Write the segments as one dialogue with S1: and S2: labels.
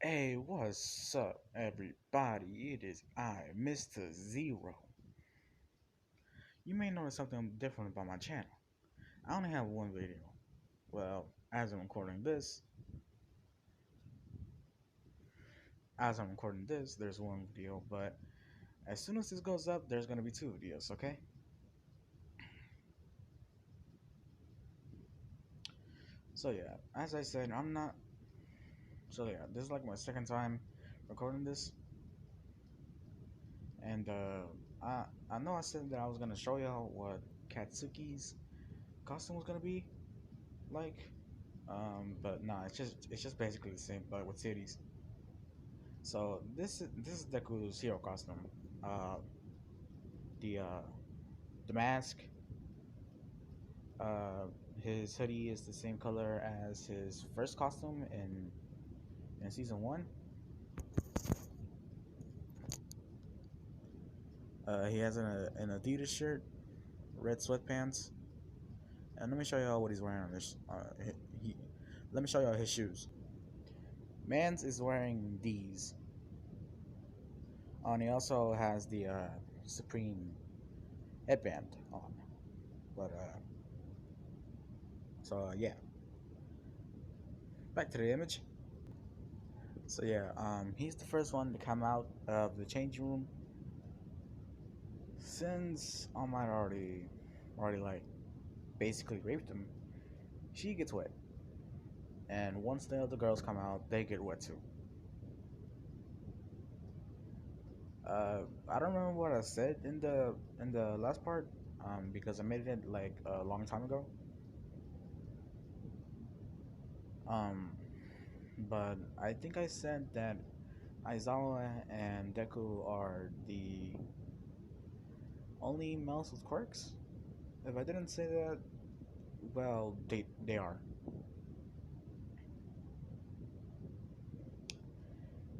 S1: Hey, what's up, everybody? It is I, Mr. Zero. You may notice something different about my channel. I only have one video. Well, as I'm recording this, there's one video, but as soon as this goes up, there's gonna be two videos, okay? So yeah, as I said, I'm not. So yeah, this is like my second time recording this, and I know I said that I was gonna show y'all what Katsuki's costume was gonna be like. But nah, it's just basically the same, but with cities. So this is Deku's hero costume. Uh, the uh, the mask. Uh, his hoodie is the same color as his first costume in season one. He has an Adidas shirt, red sweatpants, and let me show y'all what he's wearing on this. He, let me show y'all his shoes. Mans is wearing these. And he also has the Supreme headband on. But yeah, back to the image. So yeah, he's the first one to come out of the change room since All Might already like basically raped him. She gets wet, and once the other girls come out, they get wet too. I don't remember what I said in the last part, because I made it like a long time ago. Um, but I think I said that Aizawa and Deku are the only males with quirks. If I didn't say that, well, they are.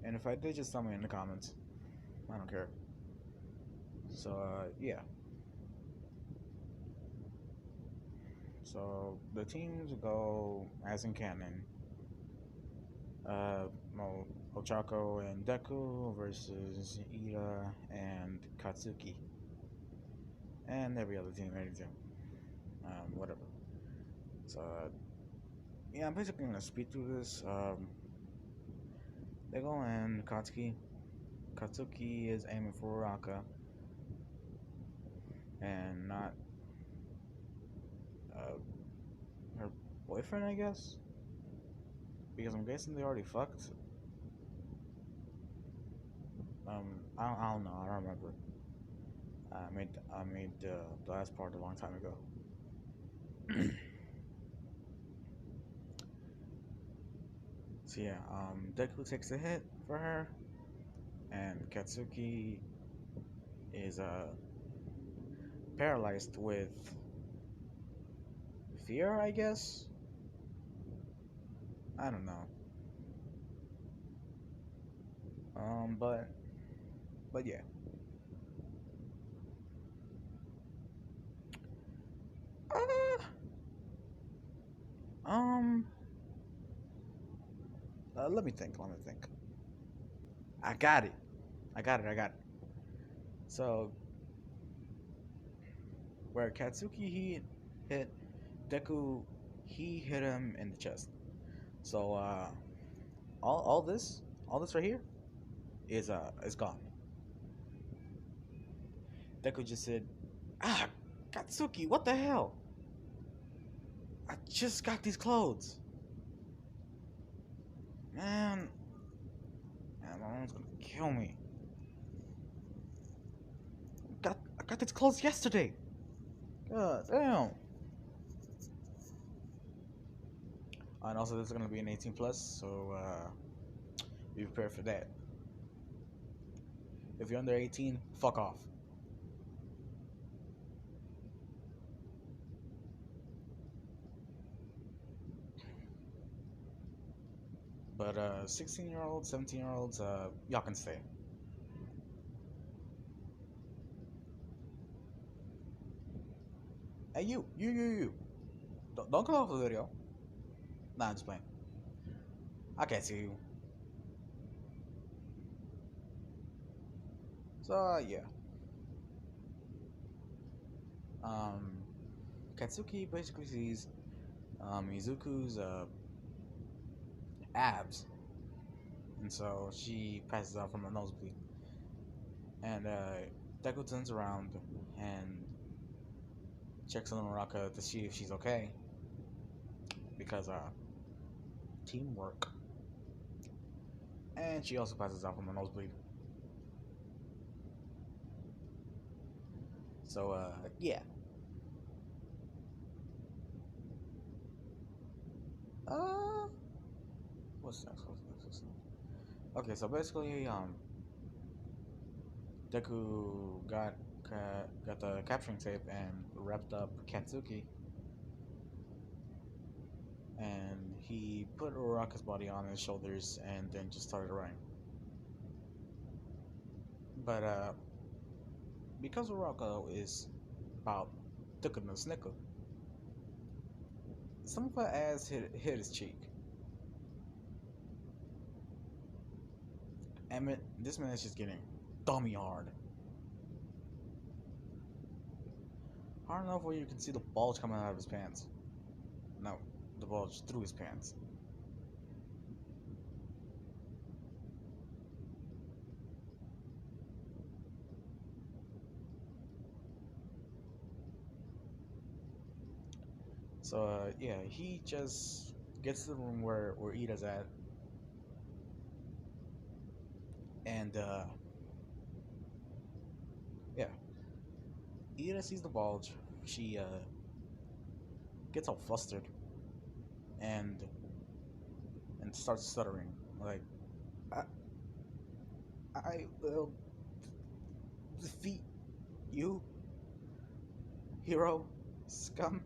S1: And if I did, just tell me in the comments. I don't care. So yeah. So the teams go as in canon. Uh, Ochako and Deku versus Ira and Katsuki, and every other team, any team, whatever. So yeah, I'm basically gonna speed through this. They go in. Katsuki is aiming for Uraka and not uh, her boyfriend, I guess, because I'm guessing they already fucked. I don't know. I don't remember. I made the last part a long time ago. So yeah, Deku takes a hit for her, and Katsuki is paralyzed with fear, I guess. I don't know. But yeah. Uh, um, let me think. Let me think. I got it. I got it. I got it. So where Katsuki hit Deku, he hit him in the chest. So all all this right here is gone. Deku just said, "Ah, Katsuki, what the hell? I just got these clothes, man. Man, my mom's gonna kill me. I got these clothes yesterday. God damn." And also, this is gonna be an 18 plus, so be prepared for that. If you're under 18, fuck off. But 16-year-olds, 17-year-olds, y'all can stay. Hey, you. Don't come off the video. Nah, I'm just playing. I can't see you. So yeah, um, Katsuki basically sees Izuku's abs, and so she passes out from a nosebleed. And Deku turns around and checks on Uraka to see if she's okay because teamwork. And she also passes out from a nosebleed. So yeah. Uh, what's next? What's next? What's next? Okay, so basically, Deku got the capturing tape and wrapped up Katsuki, and he put Uraka's body on his shoulders and then just started running. But because Uraka is about thicker than a snicker, some of her ass hit his cheek. And this man is just getting dummy hard. Hard enough where you can see the bulge coming out of his pants. No, the bulge through his pants. So yeah, he just gets to the room where Ida's at, and yeah, Ida sees the bulge. She gets all flustered and starts stuttering like, I, I will defeat you, hero, scum.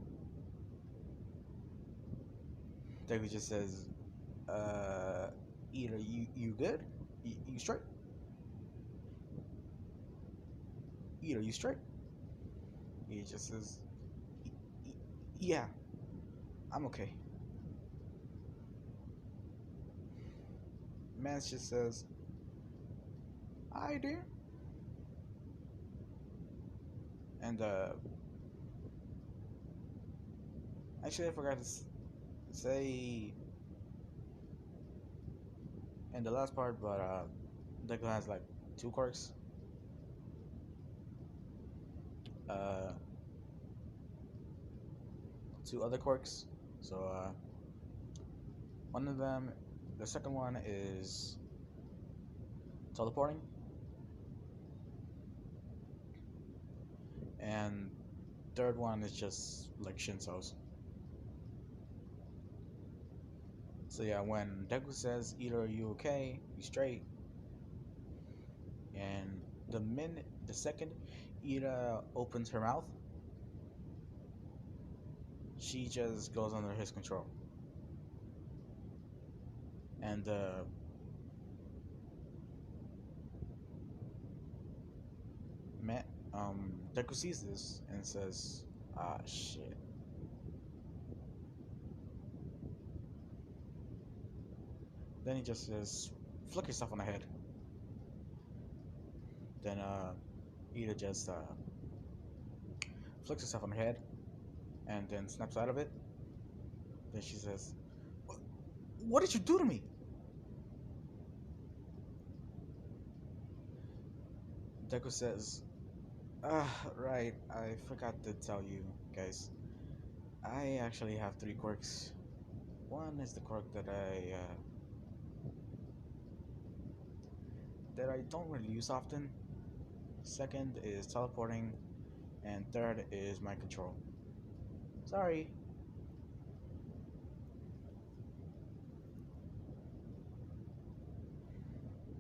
S1: Deku just says, Ida, you good? You straight? Ida, you straight? He just says, Yeah, I'm okay." Mance just says, "Hi, dear," and actually, I forgot to say in the last part, but Deku has like two quirks. Uh, Two other quirks. So one of them, the second one is teleporting, and third one is just like Shinso's. So yeah, when Deku says either are you okay, you straight, and the second Ira opens her mouth, she just goes under his control. And Matt, Deku sees this and says, "Ah, shit." Then he just says, "Flick yourself on the head." Then Ida just flicks herself on the head and then snaps out of it. Then she says, "What did you do to me?" Deku says, right, I forgot to tell you guys. I actually have three quirks. One is the quirk that I don't really use often. Second is teleporting, and third is mind control. Sorry.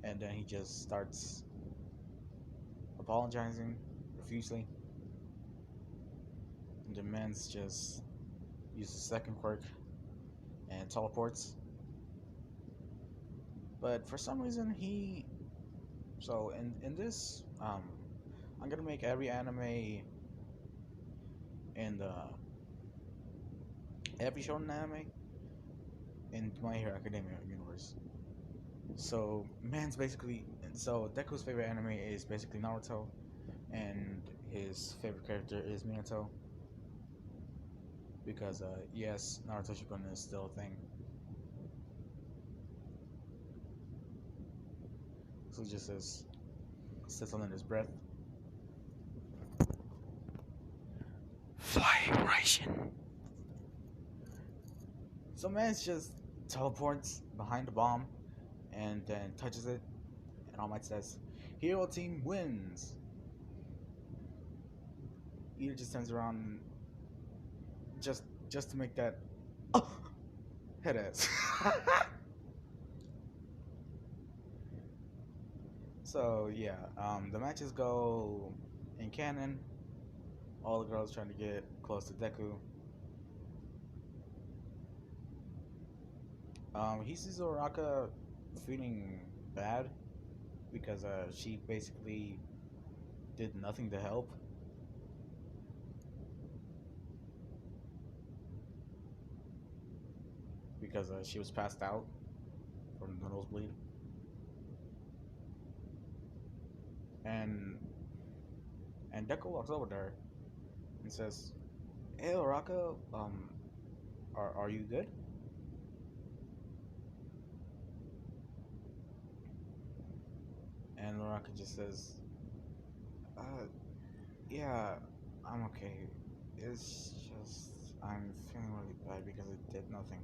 S1: And then he just starts apologizing profusely. And the man's just uses second quirk and teleports. But for some reason in this I'm gonna make every anime in the every shonen anime in My Hero Academia universe. So man's basically so Deku's favorite anime is basically Naruto, and his favorite character is Minato because yes, Naruto Shippuden is still a thing. So he just says sits on his breath. Vibration. So man's just teleports behind the bomb and then touches it, and All Might says, "Hero team wins." Ida just turns around just to make that head ass. So yeah, the matches go in canon. All the girls trying to get close to Deku. He sees Uraka feeling bad because she basically did nothing to help because she was passed out from the nosebleed. And Deku walks over there and says, "Hey, Uraka, are you good?" And Uraka just says, "Uh, yeah, I'm okay. It's just I'm feeling really bad because it did nothing."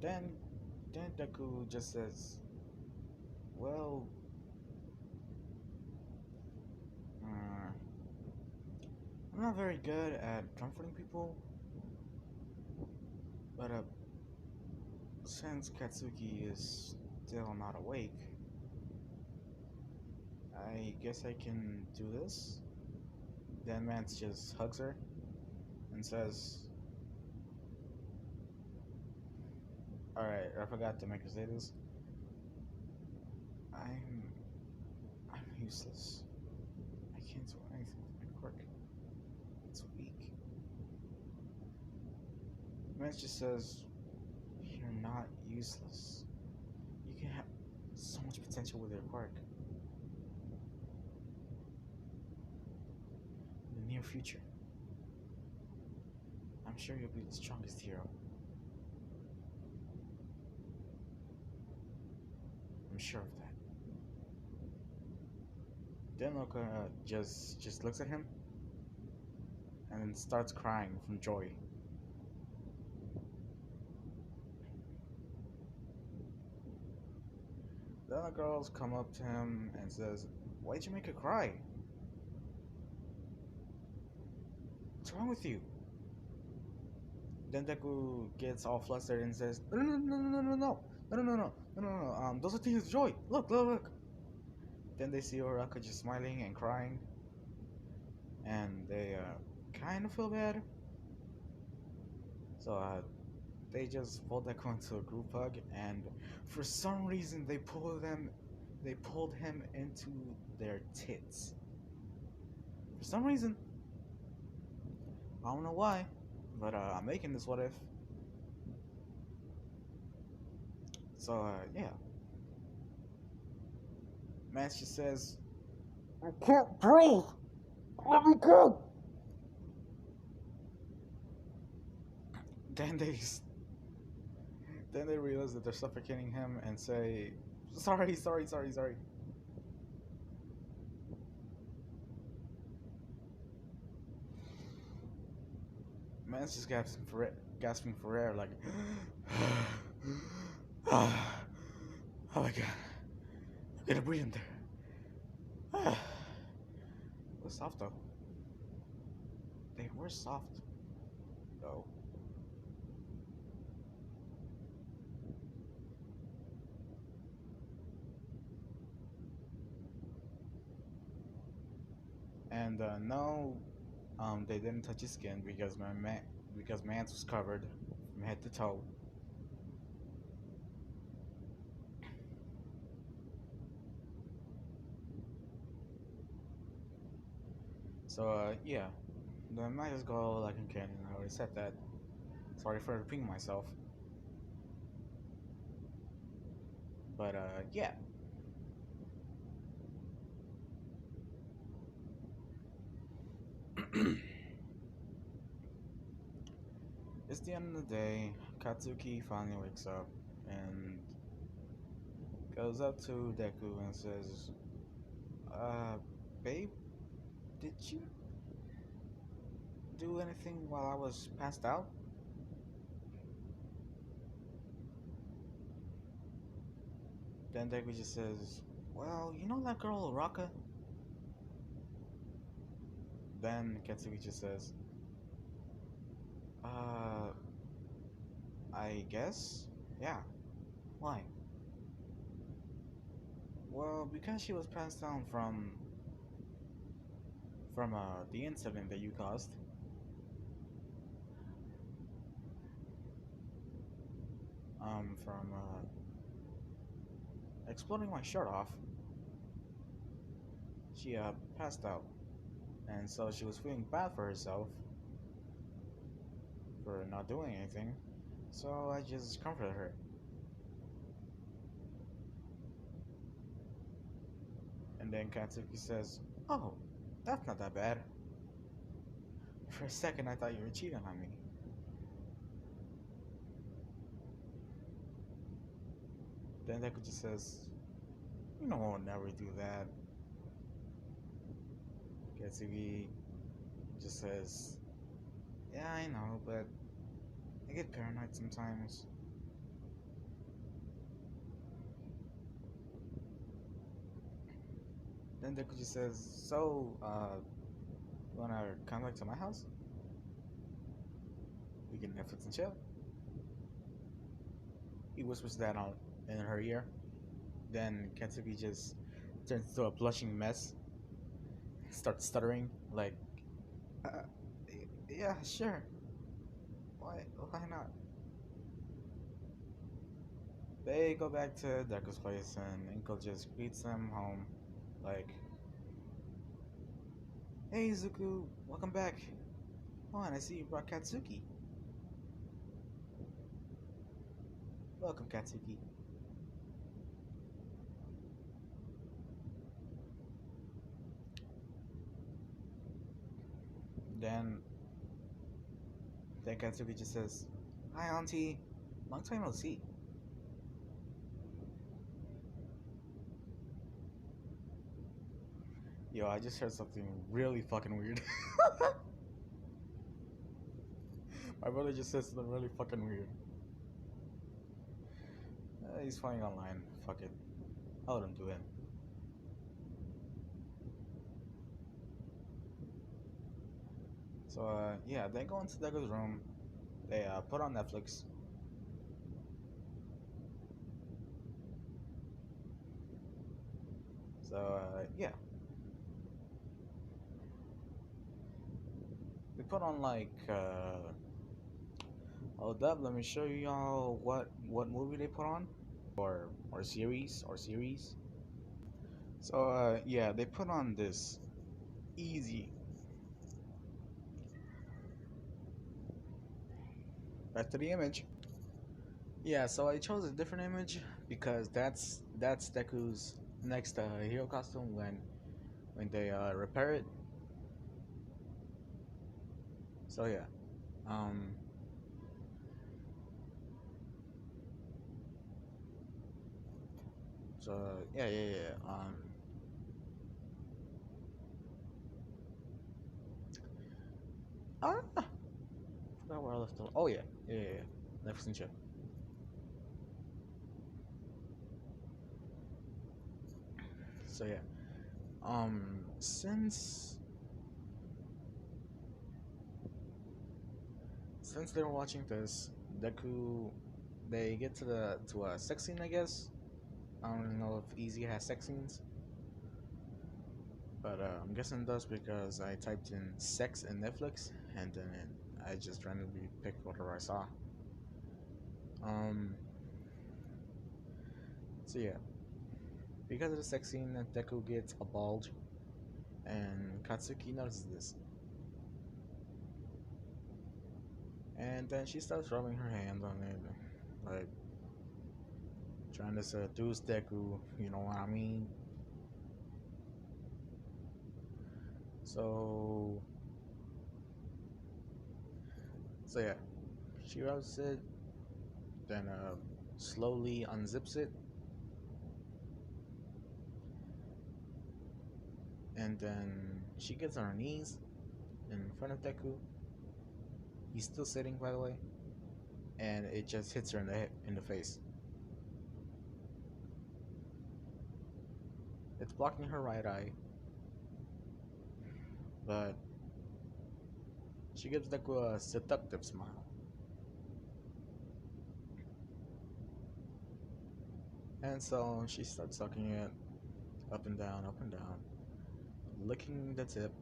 S1: Then Deku just says, "Well, uh, I'm not very good at comforting people, but since Katsuki is still not awake, I guess I can do this." Then Mance just hugs her and says, "Alright, I forgot to make her say this. I'm I'm useless. I can't do anything with my quirk. It's weak." Mance just says, "You're not useless. You can have so much potential with your quirk. In the near future, I'm sure you'll be the strongest hero. I'm sure of that." Then Loka just looks at him and starts crying from joy. Then the girls come up to him and says, "Why'd you make her cry? What's wrong with you?" Then Deku gets all flustered and says, "No, no, no, no, no, no, no, no, no, no, no, no, no, no. Those are tears of joy. Look, look, look." Then they see Uraka just smiling and crying, and they kind of feel bad. So they just pulled Deku into a group hug, and for some reason they pulled him into their tits. For some reason, I don't know why, but I'm making this what if. So yeah, Master says, "I can't breathe. Let me go." Then they realize that they're suffocating him and say, "Sorry, sorry, sorry, sorry." Man's just gasping for air, like, "Oh my god, I'm gonna breathe in there." It was soft though. They were soft though. And no, they didn't touch his skin because Mance was covered from head to toe. So yeah, the matches go like in canon. I already said that. Sorry for repeating myself, but yeah. It's the end of the day. Katsuki finally wakes up and goes up to Deku and says, babe, did you do anything while I was passed out?" Then Deku just says, "Well, you know that girl Uraka?" Then Katsuki just says, "Uh, I guess? Yeah. Why?" "Well, because she was passed down from the incident that you caused, from exploding my shirt off. She passed out, and so she was feeling bad for herself for not doing anything. So I just comforted her." And then Katsuki says, "Oh, that's not that bad. For a second, I thought you were cheating on me." Then Deku just says, "You know I would never do that." Katsuki just says, "Yeah, I know, but I get paranoid sometimes." Then Deku just says, "So, you wanna come back to my house? We can Netflix and chill." He whispers that on in her ear. Then Katsuki just turns into a blushing mess, starts stuttering, like, uh, "Yeah, sure. Why not?" They go back to Deku's place, and Inko just greets them home, like, "Hey, Zuku, welcome back. Oh, and I see you brought Katsuki. Welcome, Katsuki." Then, then Katsuki just says, "Hi, Auntie. Long time no see." Yo, I just heard something really fucking weird. My brother just said something really fucking weird. He's flying online. Fuck it. I'll let him do it. So, yeah, they go into Degu's room. They put on Netflix. So, yeah, they put on like, hold up, let me show y'all what movie they put on, or series. So, yeah, they put on this easy. Back to the image. Yeah, so I chose a different image because that's Deku's next hero costume when they repair it. So yeah, um, so yeah. Ah, forgot where I left off. Oh yeah. Netflix and chill. So yeah, since they were watching this, Deku, they get to a sex scene, I guess. I don't know if Easy has sex scenes, but I'm guessing it does because I typed in sex in Netflix and then I just randomly picked whatever I saw. Um, so yeah, because of the sex scene, Deku gets a bulge, and Katsuki notices this, And then she starts rubbing her hands on it, like trying to seduce Deku. You know what I mean? So, so yeah, she rubs it, then slowly unzips it, and then she gets on her knees in front of Deku. He's still sitting, by the way, and it just hits her in the face. It's blocking her right eye, but she gives Deku a seductive smile. And so she starts sucking it up and down, licking the tip,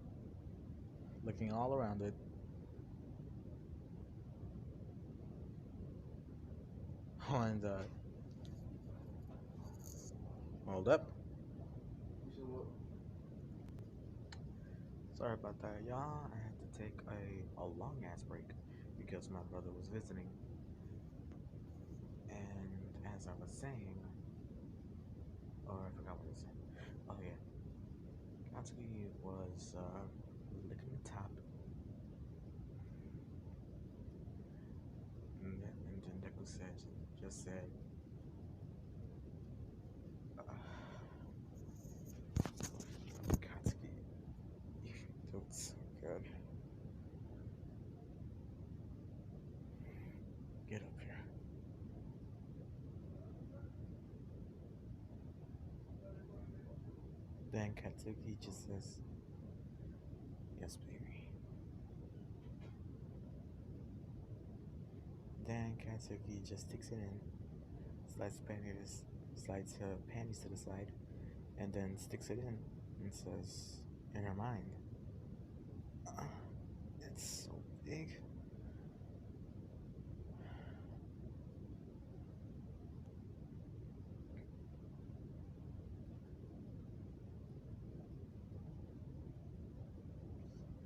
S1: licking all around it. And hold up. Sorry about that, y'all. I had to take a long ass break because my brother was visiting. And as I was saying, oh, I forgot what I was saying. Oh, yeah. Katsuki was licking the top, and then Deku just said, uh, Katsuki, you do it so good. Get up here. Then Katsuki just says, yes, baby. Then Katsuki just sticks it in, slides her panties to the side, and then sticks it in and says, in her mind, uh, it's so big.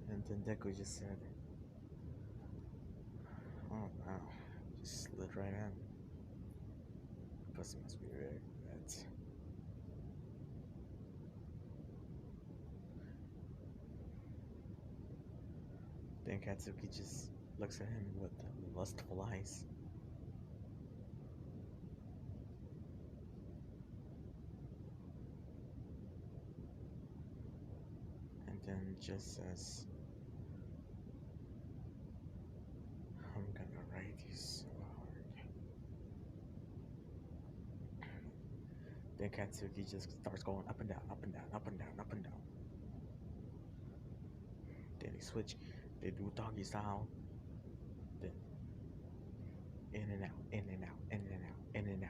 S1: And then Deku just said, oh wow, just slid right in. Pussy must be very wet. Then Katsuki just looks at him with lustful eyes. And then just says, I'm gonna ride you so hard. Then Katsuki just starts going up and down, up and down, up and down, up and down. Then they switch, they do doggy style. Then in and out, in and out, in and out, in and out.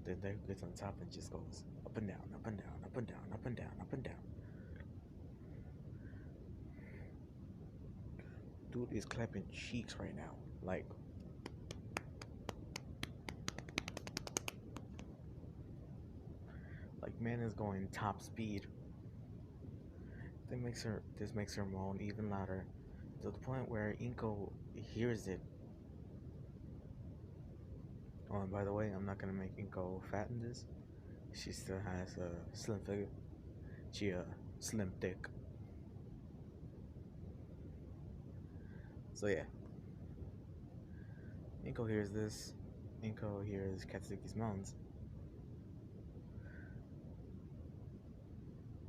S1: Then Deku gets on top and just goes up and down, up and down, up and down, up and down, up and down. Dude is clapping cheeks right now. Like man is going top speed. This makes her moan even louder, to the point where Inko hears it. Oh, and by the way, I'm not gonna make Inko fat in this. She still has a slim figure. She a slim thick. So yeah, Inko hears this. Inko hears Katsuki's moans.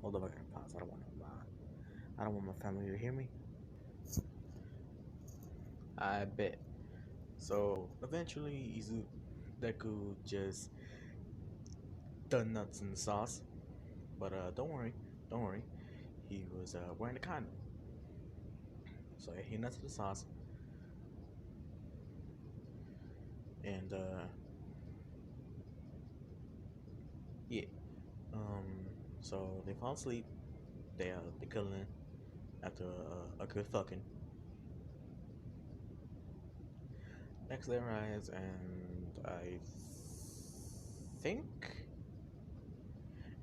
S1: Hold up, I gotta pause. I don't want my family to hear me. I bet. So eventually, Deku just done nuts in the sauce. But don't worry. He was wearing a condom. So yeah, he nuts in the sauce, and yeah. So they fall asleep. They cuddle in after a good fucking. Next they rise, and think,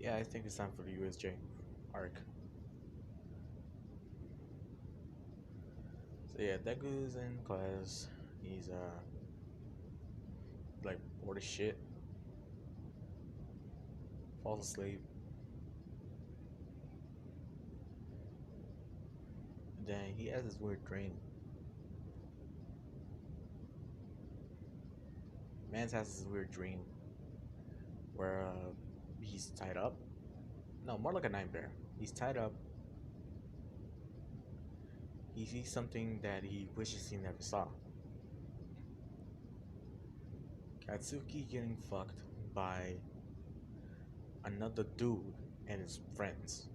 S1: I think it's time for the USJ arc. So yeah, Deku's in class. He's like bored as shit. Falls asleep. Then he has this weird dream. Mans has this weird dream where he's tied up. No, more like a nightmare. He's tied up. He sees something that he wishes he never saw. Katsuki getting fucked by another dude and his friends.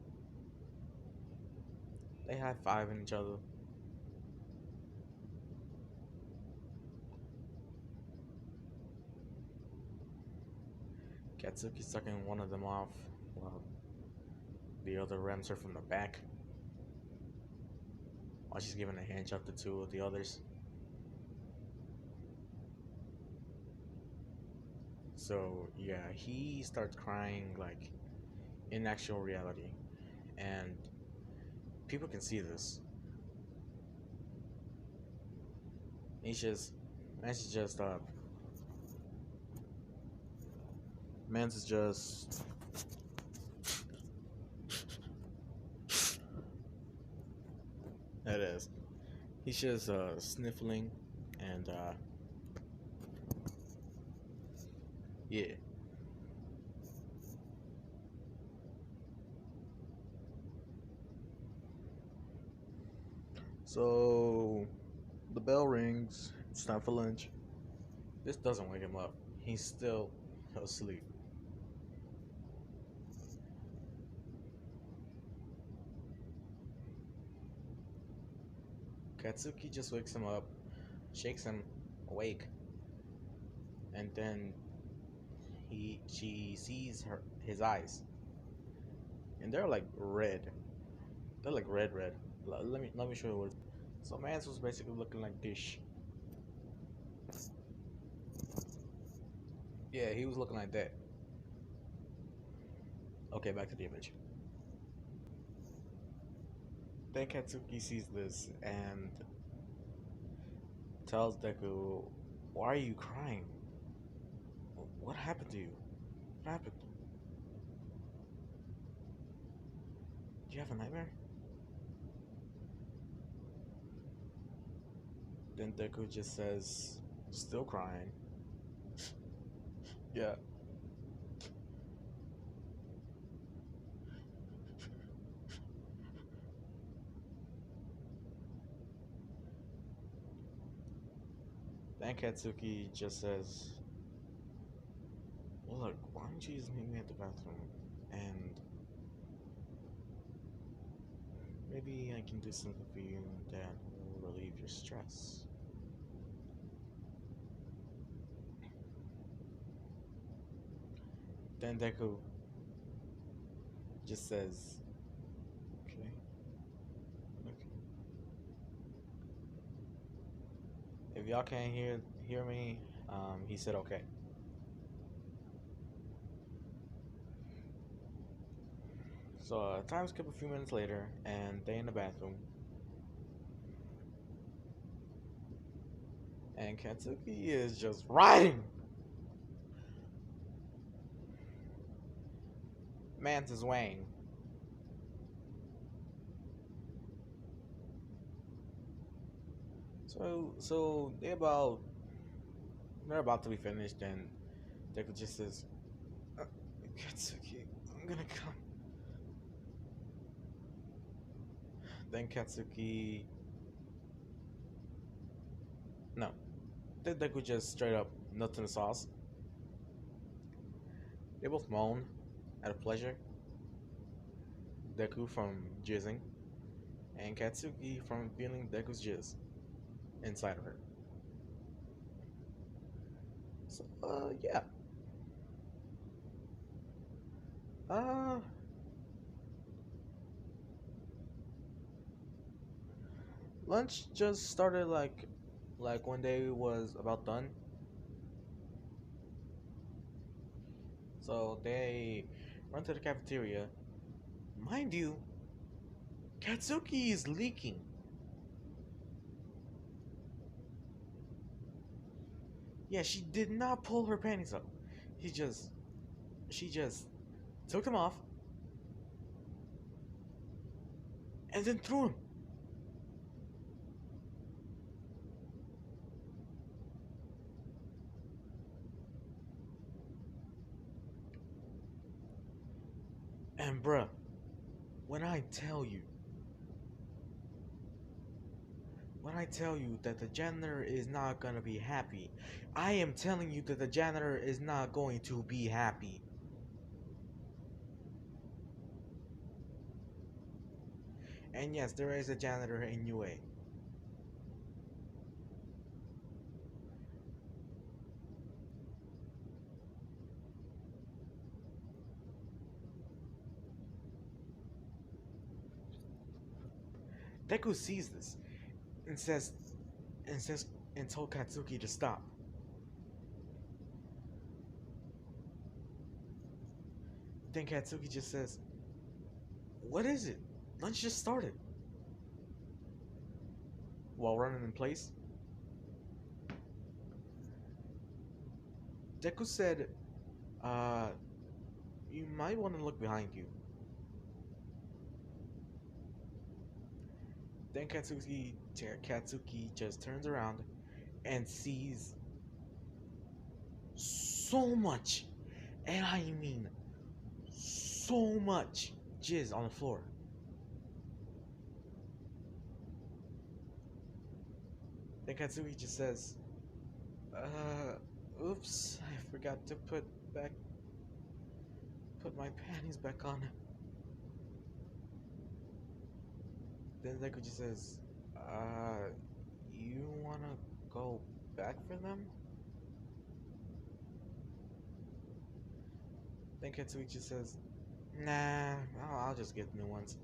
S1: They high fiving each other. Katsuki sucking one of them off while the other rams her from the back while she's giving a hand job to two of the others. So yeah, he starts crying like in actual reality, and people can see this. He's just, man's just man's is just that is. He's just sniffling and yeah. So the bell rings. It's time for lunch. This doesn't wake him up. He's still asleep. Katsuki just wakes him up, shakes him awake, and then she sees his eyes, and they're like red. They're like red. Let me show you what. So Mans was basically looking like this. Yeah, he was looking like that. Okay, back to the image. Then Katsuki sees this and tells Deku, "Why are you crying? What happened to you? What happened? Do you have a nightmare?" Then Deku just says, still crying, "Yeah." Then Katsuki just says, "Well, look, why don't you just meet me at the bathroom? And maybe I can do something for you that will relieve your stress." Then Deku just says, "Okay, okay. If y'all can't hear me," he said, "Okay." So time skip a few minutes later, and they in the bathroom, and Katsuki is just riding. Mantis Wang. So they're about to be finished, and Deku just says, uh, "Katsuki, I'm gonna come." Then Katsuki, no, then Deku just straight up nuts in the sauce. They both moan out of pleasure. Deku from jizzing, and Katsuki from feeling Deku's jizz inside of her. So yeah, uh lunch just started like when they was about done. So they run to the cafeteria. Mind you, Katsuki is leaking. Yeah, she did not pull her panties up. He just, she just took them off and then threw them. And bruh, when I tell you, when I tell you that the janitor is not gonna be happy, I am telling you that the janitor is not going to be happy. And yes, there is a janitor in UA. Deku sees this and says and told Katsuki to stop. Then Katsuki just says, "What is it? Lunch just started." While running in place, Deku said, "Uh, you might want to look behind you." Then Katsuki just turns around and sees so much, and I mean so much jizz on the floor. Then Katsuki just says, oops, I forgot to put my panties back on." Then Deku just says, you wanna go back for them? Then Katsuki just says, nah, I'll just get new ones.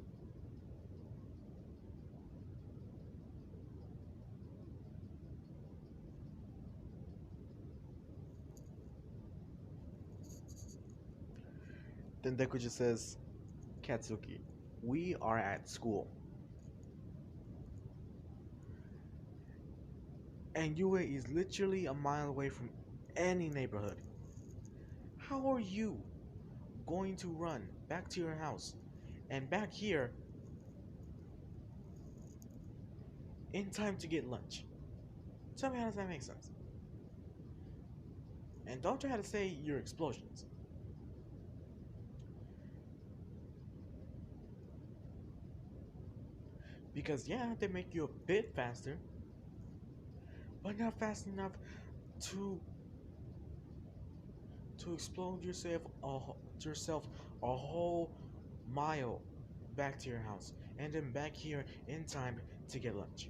S1: Then Deku just says, Katsuki, we are at school. And UA is literally a mile away from any neighborhood. How are you going to run back to your house and back here in time to get lunch? Tell me, how does that make sense? And don't try to say your explosions. Because yeah, they make you a bit faster, but not fast enough to explode yourself a whole mile back to your house and then back here in time to get lunch.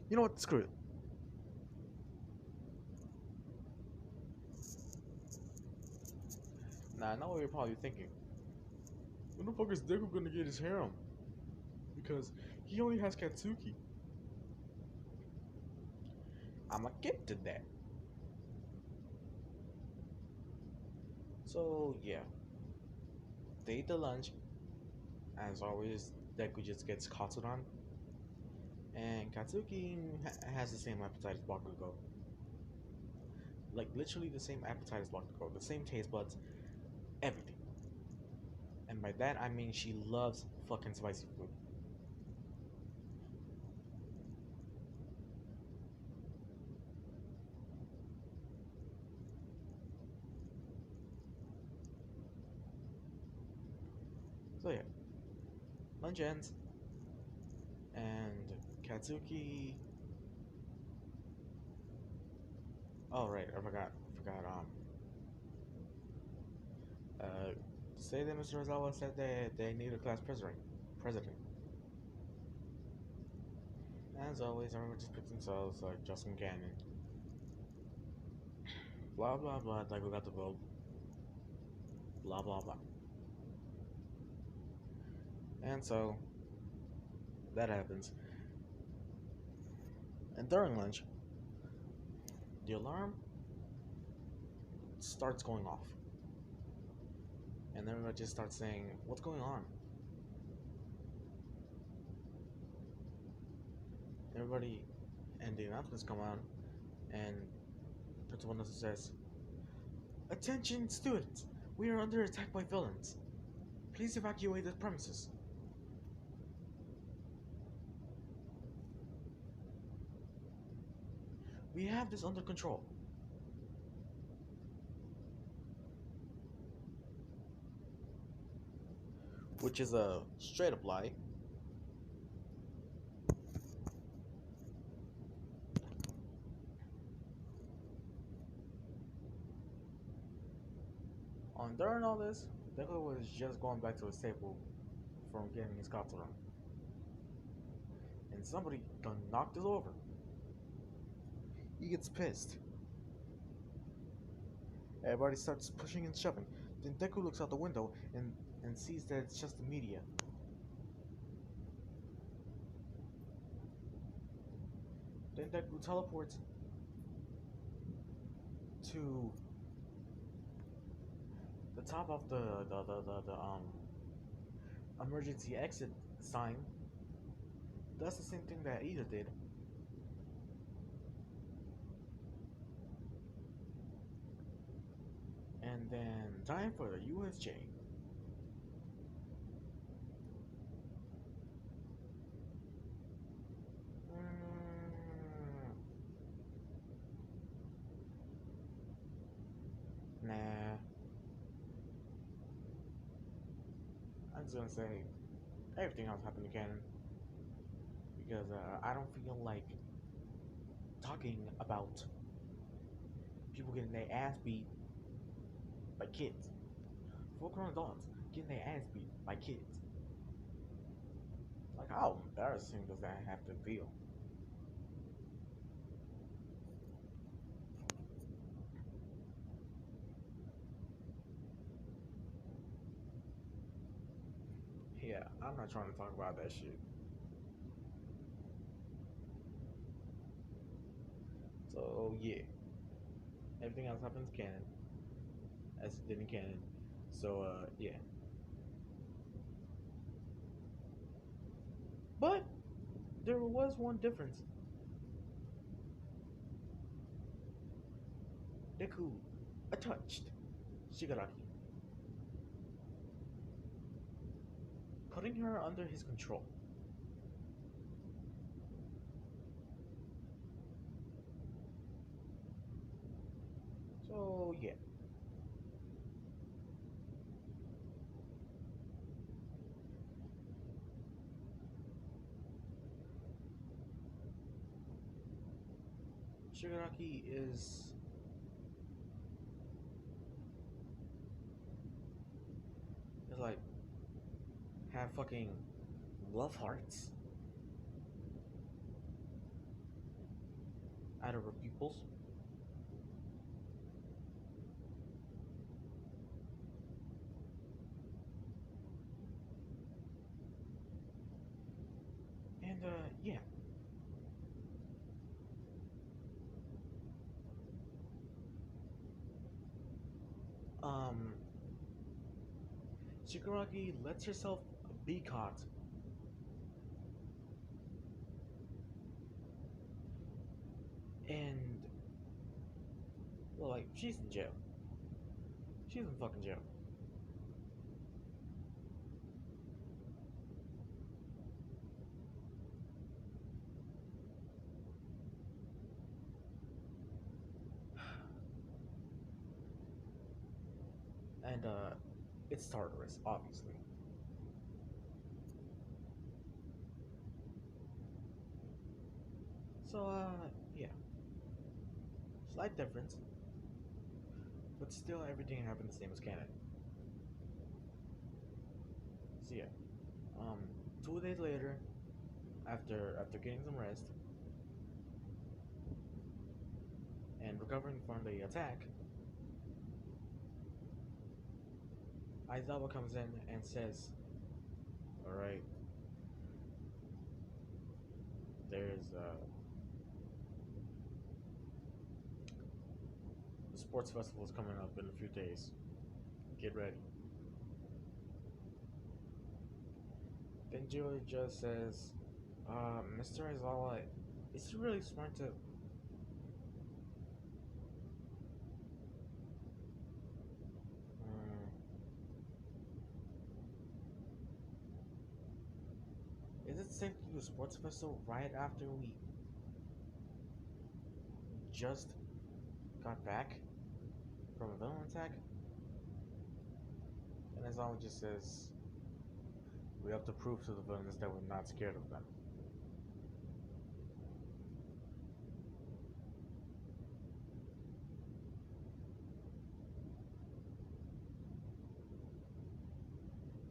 S1: You know what? Screw it. Now I know what you're probably thinking. When the fuck is Deku gonna get his harem? Because he only has Katsuki. I'ma get to that. So yeah, they eat the lunch. As always, Deku just gets Katsuran, and Katsuki has the same appetite as Bakugo. Like literally the same appetite as Bakugo, the same taste buds, everything. And by that I mean she loves fucking spicy food. So yeah, lunch ends, and Katsuki. Oh right, I forgot. I forgot. Uh, say that Mr. Ozawa said that they need a class president. President. As always, everyone just picks themselves like Justin Cannon. Blah blah blah. Like we got the vote. Blah blah blah. And so that happens. And during lunch, the alarm starts going off, and everyone just starts saying, "What's going on?" And everybody and the announcements come on, and Principal Nelson says, "Attention, students! We are under attack by villains. Please evacuate the premises." "We have this under control." Which is a straight up lie. On during all this, Deku was just going back to his table from getting his Katsuran. And somebody done knocked it over. He gets pissed. Everybody starts pushing and shoving. Then Deku looks out the window and sees that it's just the media. Then Deku teleports to the top of the emergency exit sign. Does the same thing that Ida did. And then time for the USJ. Mm, nah. I'm just gonna say everything else happened again because I don't feel like talking about people getting their ass beat by kids. Full grown adults getting their ass beat by kids. Like, how embarrassing does that have to feel? Yeah, I'm not trying to talk about that shit. So, yeah, everything else happens canon, as it did in canon. So, yeah. But there was one difference. Deku touched Shigaraki, putting her under his control. So, yeah. Shigaraki is like have fucking love hearts out of her pupils. And yeah. Um Shigaraki lets herself be caught, and well, like, she's in jail. She's in fucking jail. And it's Tartarus, obviously. So yeah. Slight difference, but still everything happened the same as canon. So yeah. Um 2 days later, after getting some rest and recovering from the attack, Aizawa comes in and says, "Alright, there's the sports festival is coming up in a few days. Get ready." Then Julie just says, Mr. Aizawa, It's really smart to. Mm, is it safe to do a sports festival right after we just got back from a villain attack? And as all just says, we have to prove to the villains that we're not scared of them.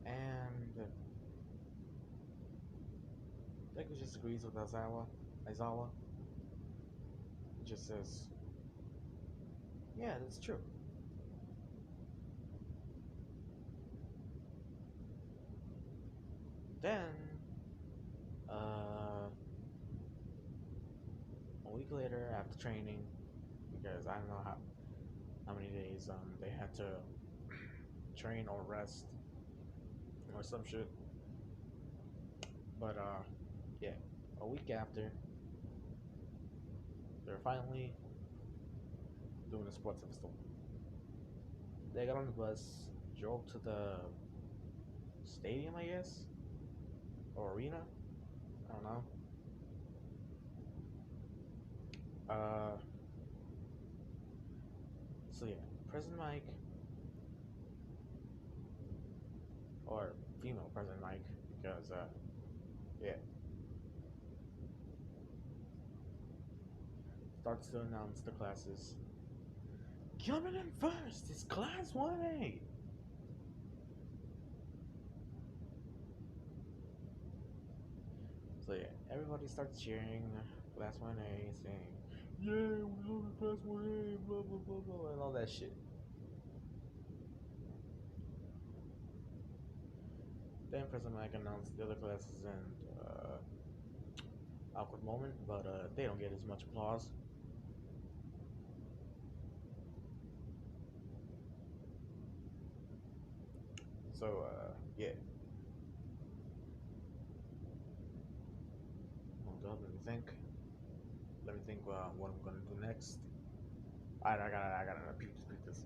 S1: And Deku just agrees with Aizawa. He just says, yeah, that's true. Then, uh, a week later, after training, because I don't know how many days they had to train or rest or some shit. But yeah, a week after, they're finally doing a sports festival. They got on the bus, drove to the stadium, I guess, or arena. I don't know. Uh, so yeah, President Mike or female President Mike, because yeah, starts to announce the classes. Coming in first is Class 1A. So yeah, everybody starts cheering Class 1A, saying, "Yeah, we love the Class 1A," blah blah blah blah, and all that shit. Then President Mike announced the other classes and awkward moment, but they don't get as much applause. So yeah, hold up, let me think. Let me think what I'm gonna do next. Alright, I gotta repeat this.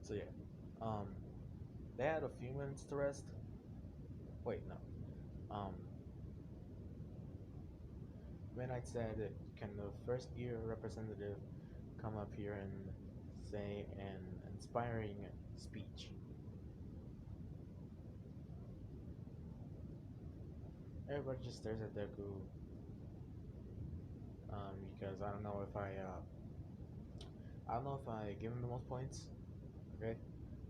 S1: So yeah, um, they had a few minutes to rest. Wait, no. Midnight said, "Can the first year representative come up here and say an inspiring speech?" Everybody just stares at Deku because I don't know if I gave him the most points. Okay,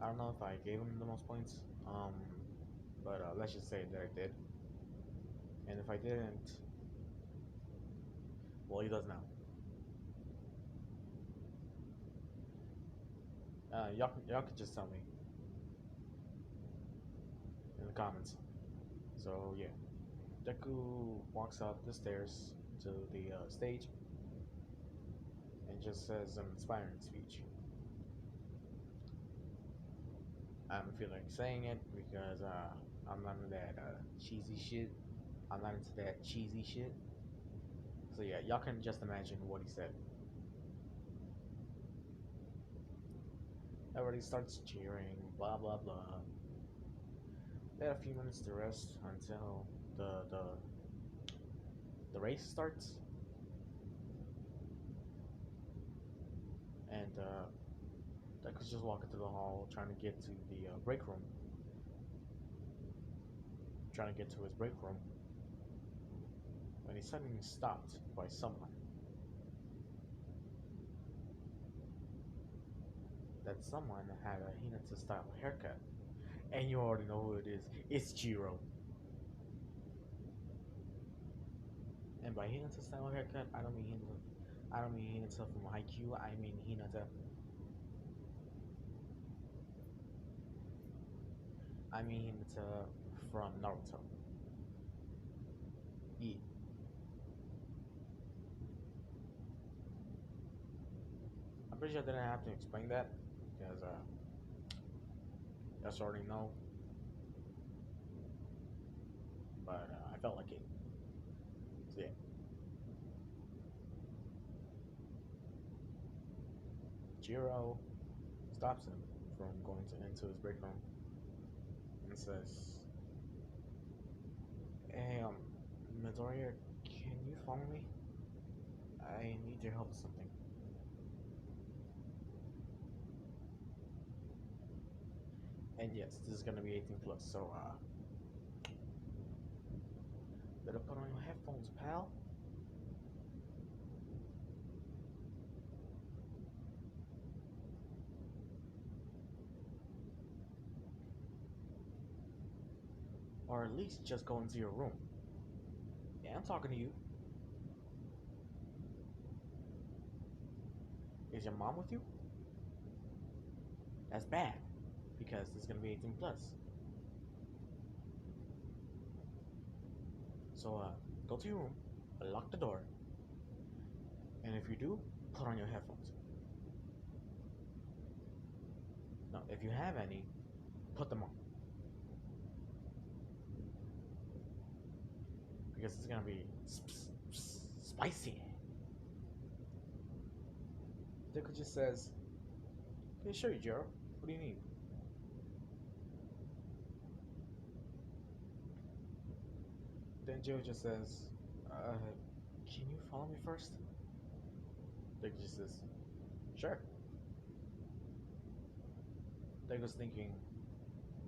S1: I don't know if I gave him the most points. But let's just say that I did. And if I didn't, well, he does now. Y'all could just tell me in the comments. So yeah, Deku walks up the stairs to the stage and just says an inspiring speech. I don't feel like saying it because I'm not into that cheesy shit. I'm not into that cheesy shit. So yeah, y'all can just imagine what he said. Everybody starts cheering, blah blah blah. They had a few minutes to rest until the race starts, and Deku's just walking through the hall trying to get to the break room, trying to get to his break room, when he's suddenly stopped by someone. That someone had a Hinata style haircut, and you already know who it is. It's Jiro. And by Hinata style haircut, I don't mean Hinata from Haikyuu. I mean Hinata. I mean Hinata from Naruto. Yeah. I'm pretty sure I didn't have to explain that because you guys already know. But I felt like it. Jiro stops him from going into his break room and says, "Hey, Midoriya, can you follow me? I need your help with something." And yes, this is gonna be 18 plus, so better put on your headphones, pal. Or at least just go into your room. Yeah, I'm talking to you. Is your mom with you? That's bad, because this is gonna be 18 plus. So go to your room, lock the door, and if you do, put on your headphones. No, if you have any, put them on, because it's gonna be spicy. Deku just says, "Okay, sure, Jiro. What do you need?" Then Jiro just says, "Can you follow me first?" Deku just says, "Sure." Deku's thinking,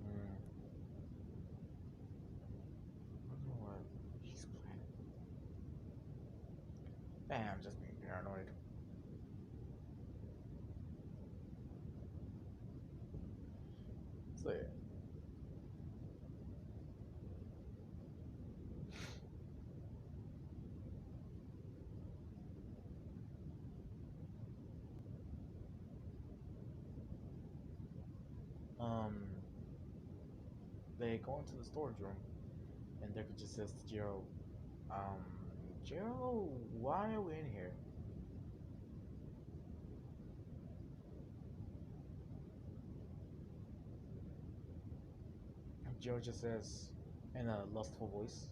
S1: I don't know what he's planning. I'm just being paranoid. So yeah. Um, they go into the storage room, and Deku just says to Jiro, um, "Jiro, why are we in here?" And Jiro just says, in a lustful voice,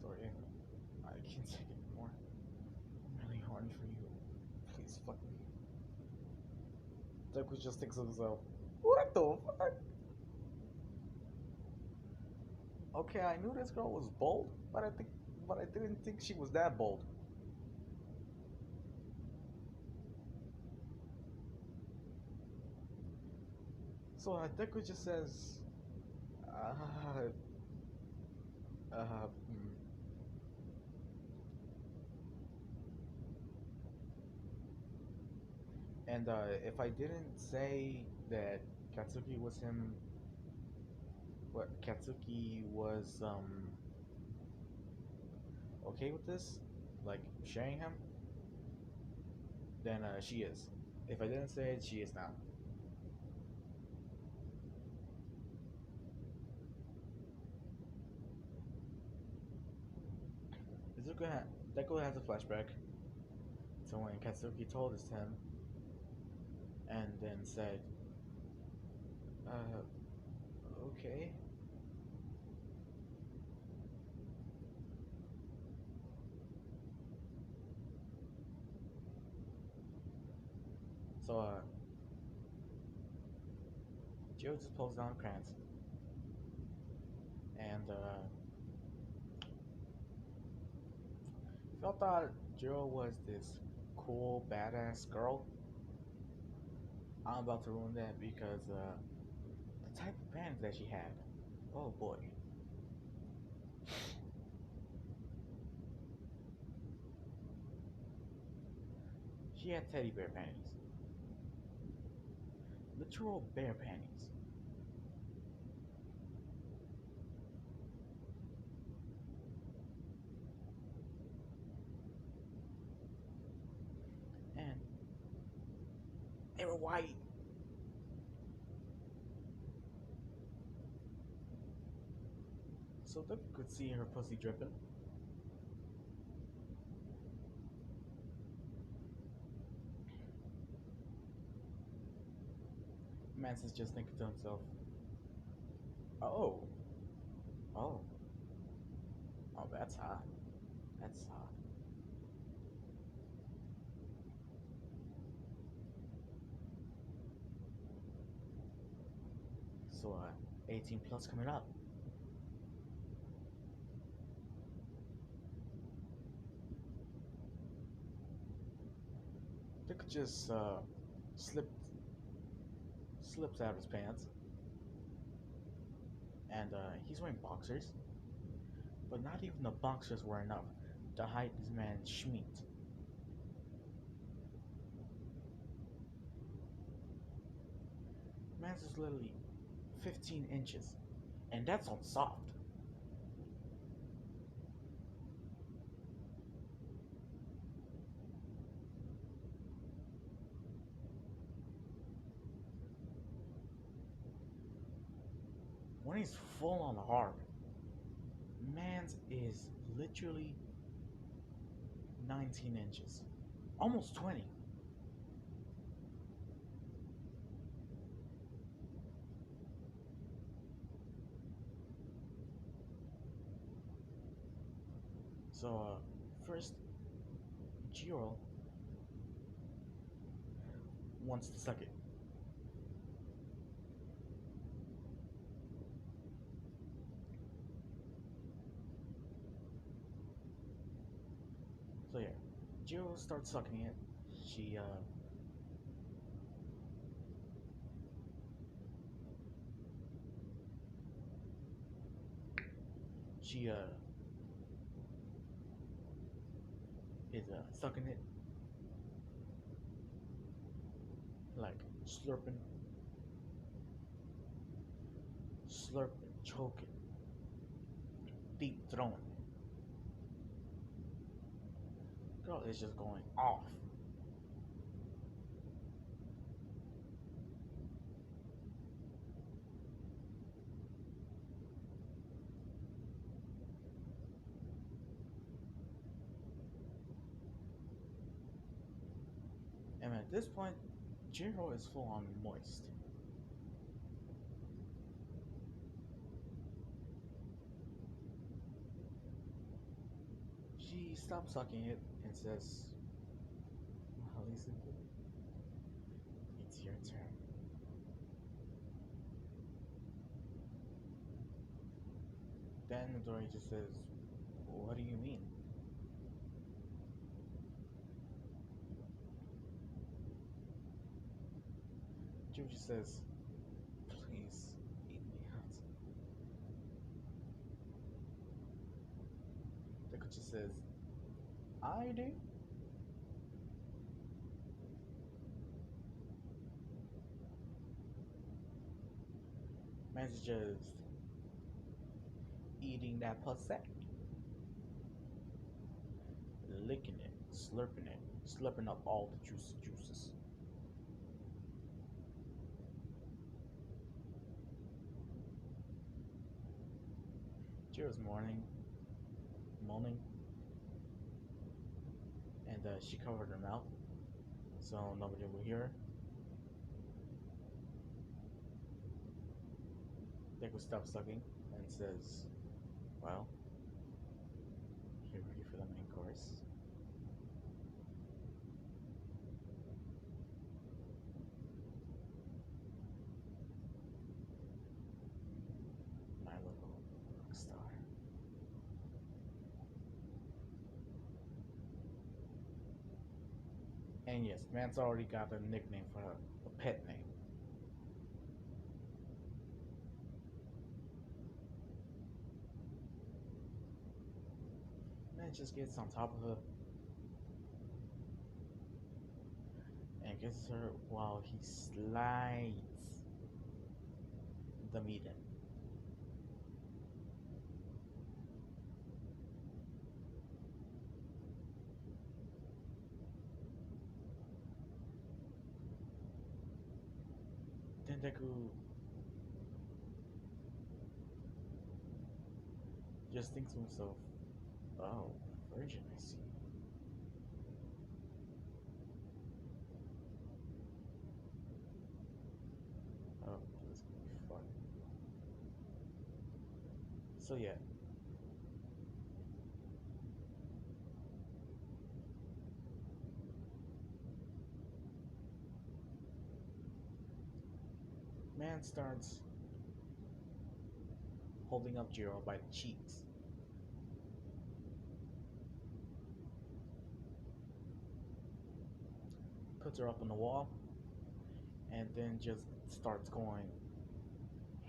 S1: "Sorry, I can't take it anymore. I'm really horny for you. Please fuck me." Deku just thinks to himself, "What the fuck? Okay, I knew this girl was bold, but I didn't think she was that bold." So Deku just says, uh, uh, mm, and if I didn't say that Katsuki was him, what Katsuki was okay with this, like sharing him, then she is. If I didn't say it, she is now. Izuku ha- Deku has a flashback to when Katsuki told this to him, and then said, okay." So Joe just pulls down Krantz, and felt that Joe was this cool, badass girl. I'm about to ruin that because the type of bands that she had. Oh boy. She had teddy bear panties. Literal bear panties. And they were white. So Duck could see her pussy dripping. Mance's just thinking to himself, oh, oh, oh, that's hot. That's hot. So 18 plus coming up. They could just slip slips out of his pants, and he's wearing boxers, but not even the boxers were enough to hide this man's schmeat. Man's is literally 15 inches, and that's on soft. When he's full on hard, man's is literally 19 inches, almost 20. So first, Jiro wants to suck it. So yeah, Jiro starts sucking it. She she is sucking it, like slurping, slurping, choking, deep throwing. Girl is just going off. And at this point, Jiro is full on moist. She stops sucking it and says, "Well, Lisa, it's your turn." Then Midori just says, "What do you mean?" Jiro just says, "Please eat me out." Deku just says, "I do." Man's just eating that pussy, licking it, slurping up all the juices. Jiro's moaning, and she covered her mouth so nobody will hear her. Deku stops sucking and says, "Well, you ready for the main course?" My little rock star. And yes, man's already got a nickname for her, a pet name. Man just gets on top of her and kisses her while he slides the meat in. Then Deku just thinks to himself, "Oh, virgin, I see." Oh, this is gonna be fun. So yeah, man starts holding up Jiro by the cheeks. Puts her up on the wall, and then just starts going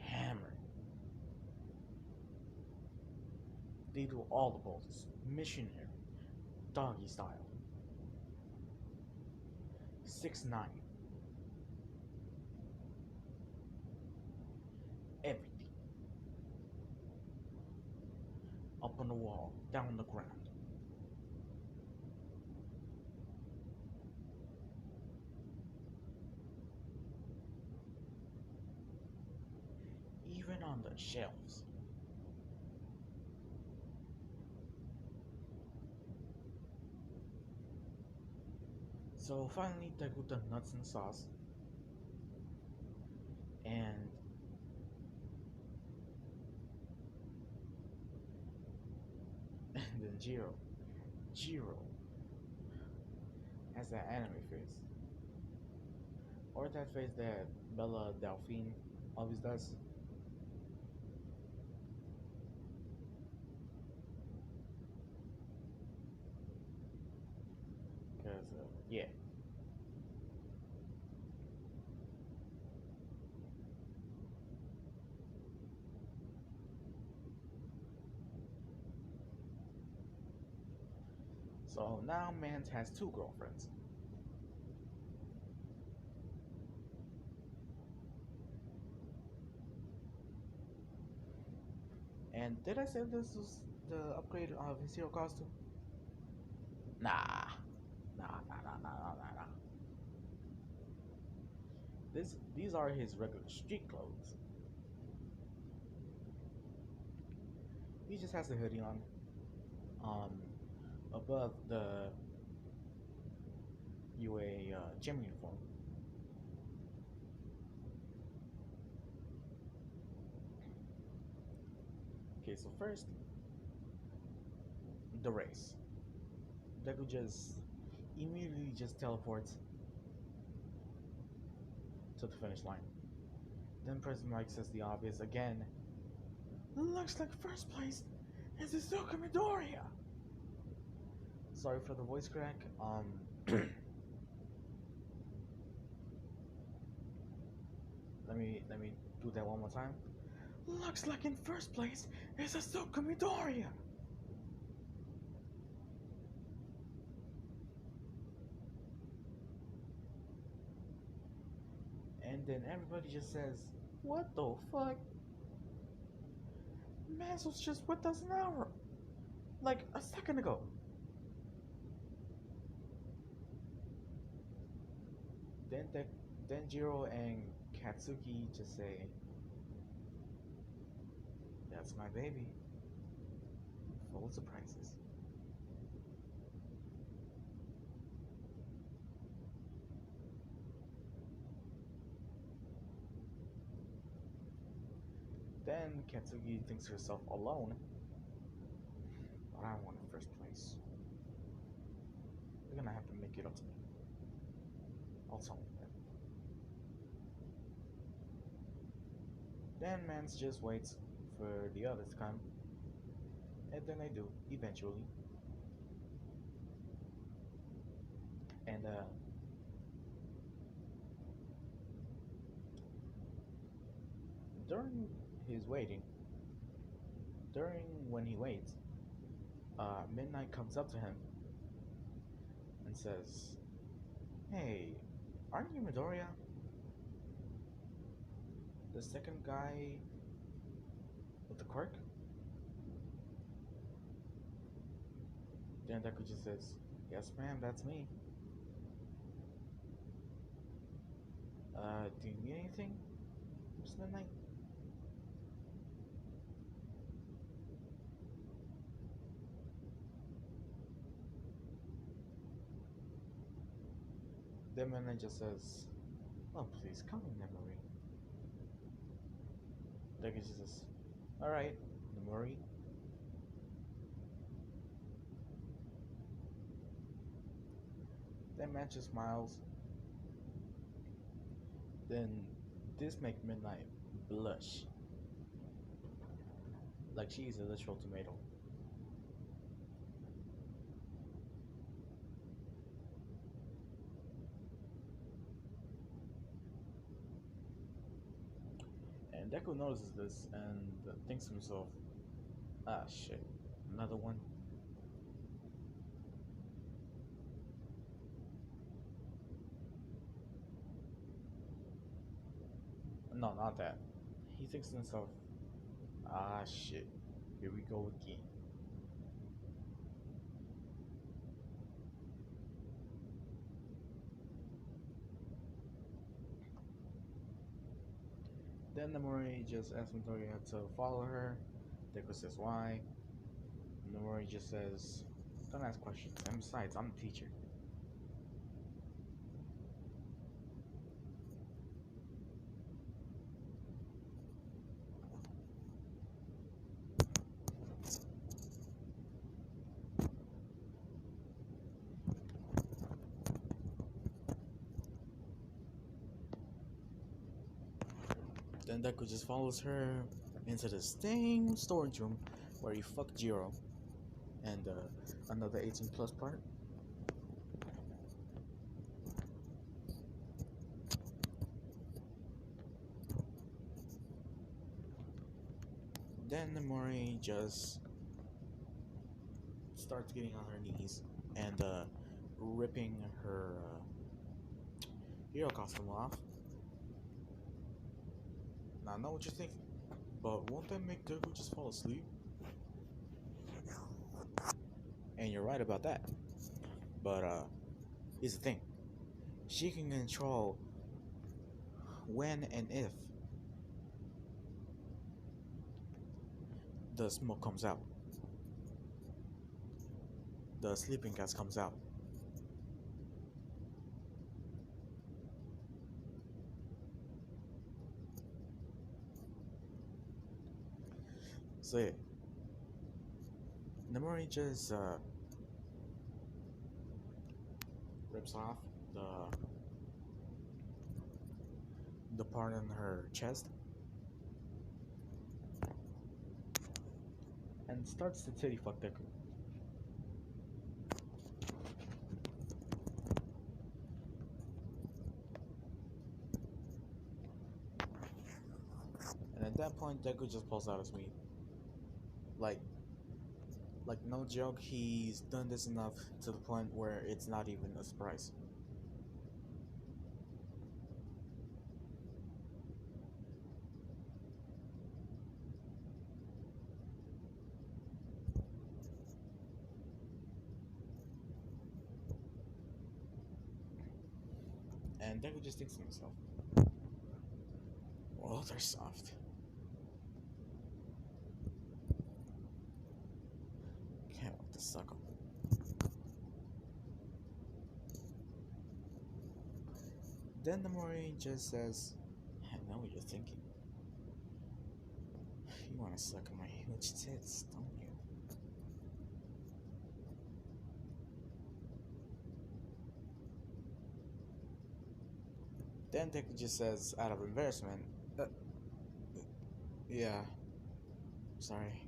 S1: hammer. They do all the poses, missionary, doggy style, 6'9", everything. Up on the wall, down on the ground. Even on the shelves. So finally, they put the nuts and sauce, and and then Jiro has that anime face, or that face that Bella Delphine always does. Cause yeah. So now Mans has two girlfriends. And did I say this was the upgrade of his hero costume? Nah, nah. These are his regular street clothes. He just has the hoodie on. Um, above the UA gym uniform. Okay, so first the race. Deku just immediately just teleports to the finish line. Then President Mike says the obvious again. Looks like first place is Izuka Midoriya. Sorry for the voice crack. let me do that one more time. Looks like in first place is Izuka Midoriya. And then everybody just says, "What the fuck?" Maz was just with us an hour, like a second ago. Then the, then Jiro and Katsuki just say, "That's my baby." Full of surprises. Then Katsuki thinks to herself alone, "But I want first place. They're gonna have to make it up to me. I'll tell them that." Then Mans just waits for the others to come, and then they do eventually. And during his waiting, during when he waits, Midnight comes up to him and says, "Hey, aren't you Midoriya? The second guy with the quirk?" Then Deku just says, "Yes, ma'am, that's me. Do you need anything, Miss Midnight?" Then Midnight just says, "Oh, please, call me Memory." Deku just says, "Alright, Memory." Then Man just smiles. Then this makes Midnight blush. Like she's a literal tomato. And Deku notices this and thinks to himself, ah shit, another one? No, not that. He thinks to himself, ah shit, here we go again. Then Namori just asks Midoriya to follow her. Deku says why. Namori just says, don't ask questions. And besides, I'm the teacher. Then Deku just follows her into the same storage room where he fucked Jiro and another 18 plus part. Then Namori just starts getting on her knees and ripping her hero costume off. Now I know what you're thinking, but won't that make Deku just fall asleep? And you're right about that. But here's the thing. She can control when and if the smoke comes out. The sleeping gas comes out. So yeah, Namori just rips off the part in her chest and starts to titty fuck Deku. And at that point, Deku just pulls out his meat. Like, like no joke, he's done this enough to the point where it's not even a surprise. And Deku just thinks to himself, well, they're soft. Can't wait to suck them. Then the Namori just says, I know what you're thinking. You want to suck on my huge tits, don't you? Then Deku just says, out of embarrassment, yeah, sorry.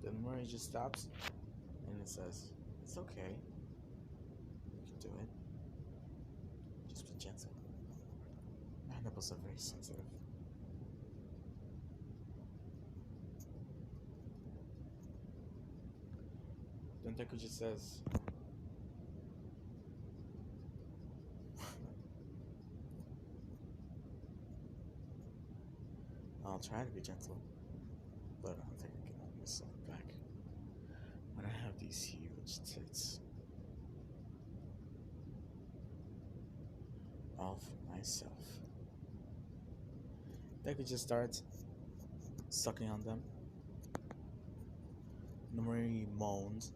S1: Then Murray just stops and it says, it's okay. You can do it. Just be gentle. My nipples are very sensitive. Then Deku just says, I'll try to be gentle, but I don't think I can hold myself back when I have these huge tits. All for myself. Deku just starts sucking on them. Namori moans.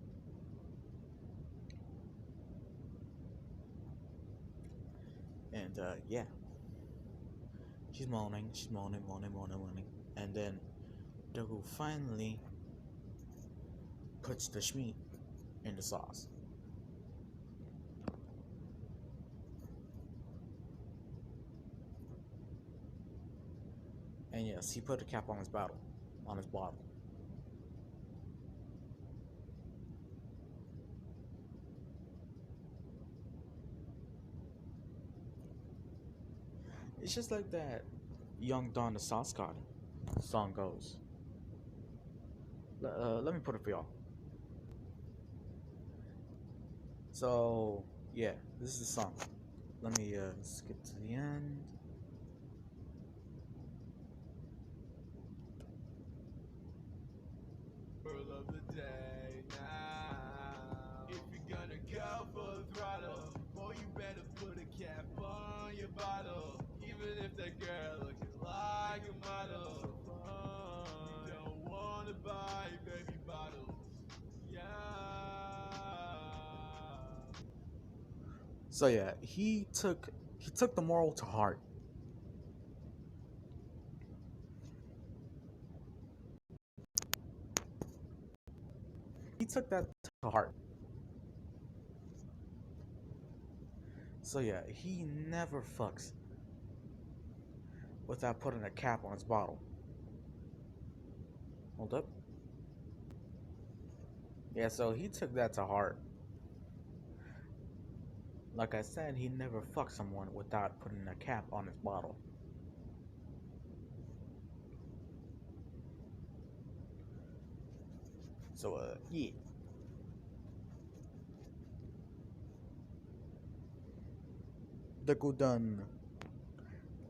S1: And yeah, she's moaning, moaning. And then Deku finally puts the schmeat in the sauce. And yes, he put a cap on his bottle. On his bottle. It's just like that Young Don the Sauce God song goes. Let me put it for y'all. So, yeah, this is the song. Let me skip to the end.
S2: Of the day now. If you're gonna go full throttle, boy, you better put a cap on your bottle. Even if that girl looking like a model. You don't wanna buy baby bottles. Yeah.
S1: So yeah, he took the moral to heart. He took that to heart. So yeah, he never fucks without putting a cap on his bottle. Hold up. Yeah, so he took that to heart. Like I said, he never fucked someone without putting a cap on his bottle. So yeah. Deku done.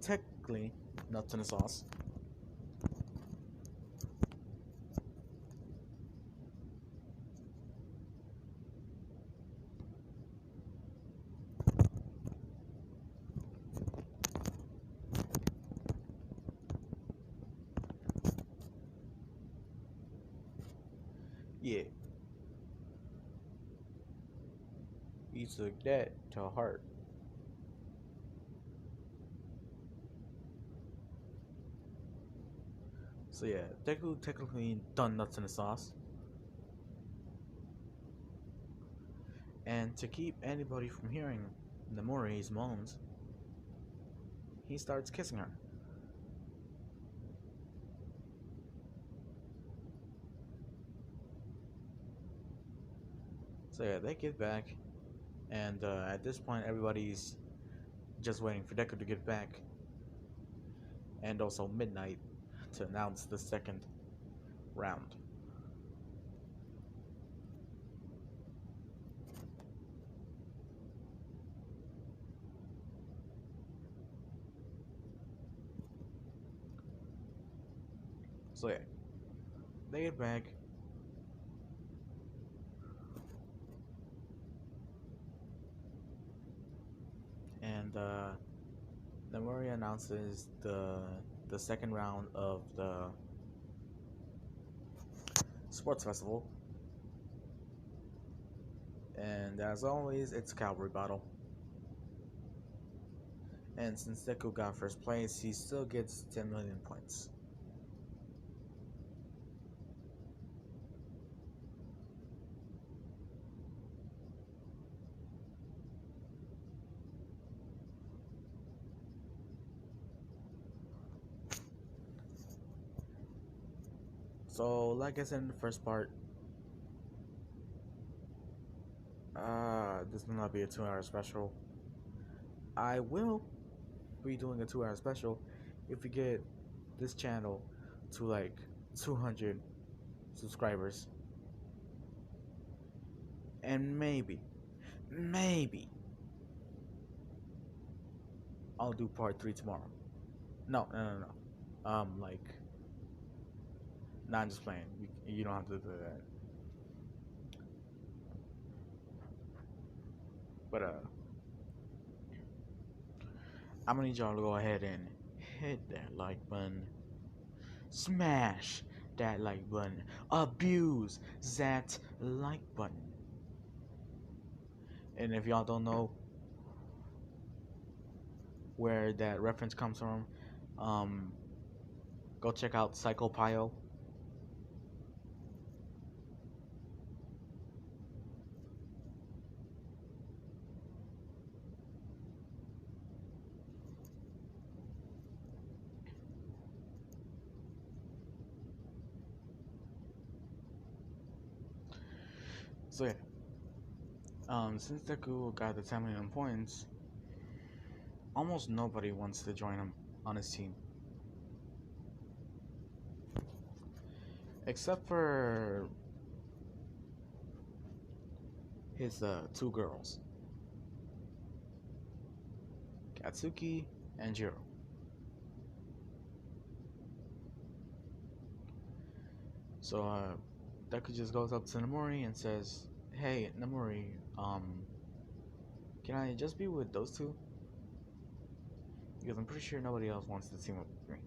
S1: Technically, nuts in the sauce. Yeah, he took that to heart. So yeah, Deku technically done nuts in the sauce. And to keep anybody from hearing Namori's moans, he starts kissing her. So yeah, they get back, and at this point, everybody's just waiting for Deku to get back, and also midnight to announce the second round. So yeah, they get back, and Namori announces the second round of the sports festival, and as always, it's a cavalry battle. And since Deku got first place, he still gets 10 million points. So, like I said in the first part, this will not be a 2 hour special. I will be doing a 2 hour special if we get this channel to like 200 subscribers. And maybe, I'll do part 3 tomorrow. No. Like, nah, I'm just playing. You don't have to do that. But, I'm gonna need y'all to go ahead and hit that like button. Smash that like button. Abuse that like button. And if y'all don't know where that reference comes from, um, go check out Psycho Pio. So yeah, since Deku got the 10 million points, almost nobody wants to join him on his team, except for his two girls, Katsuki and Jiro. So Deku just goes up to Namori and says, "Hey, Namori, can I just be with those two? Because I'm pretty sure nobody else wants to team up with me."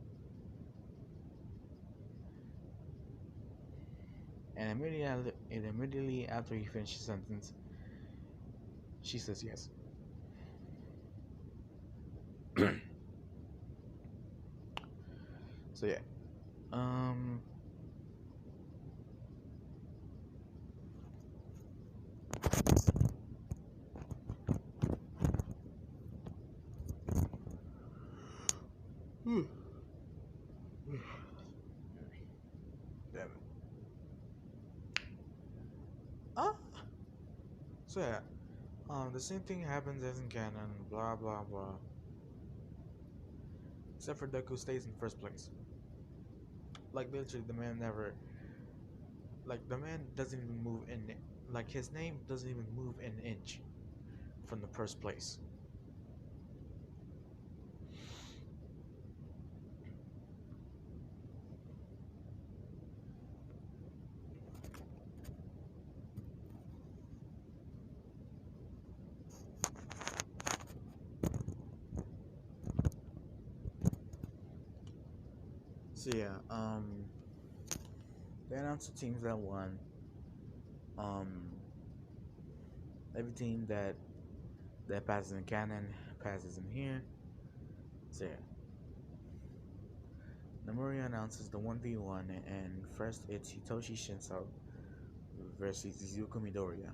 S1: And immediately after he finished his sentence, she says yes. So yeah, um, damn it. Ah, so yeah, the same thing happens as in canon. Blah blah blah. Except for Deku stays in first place. Like literally, the man never, like the man doesn't even move in, like his name doesn't even move an inch from the first place. So yeah, they announced the teams that won. Um, everything that passes in canon passes in here. So yeah, Nomura announces the 1v1, and first it's Hitoshi Shinso versus Izuku Midoriya.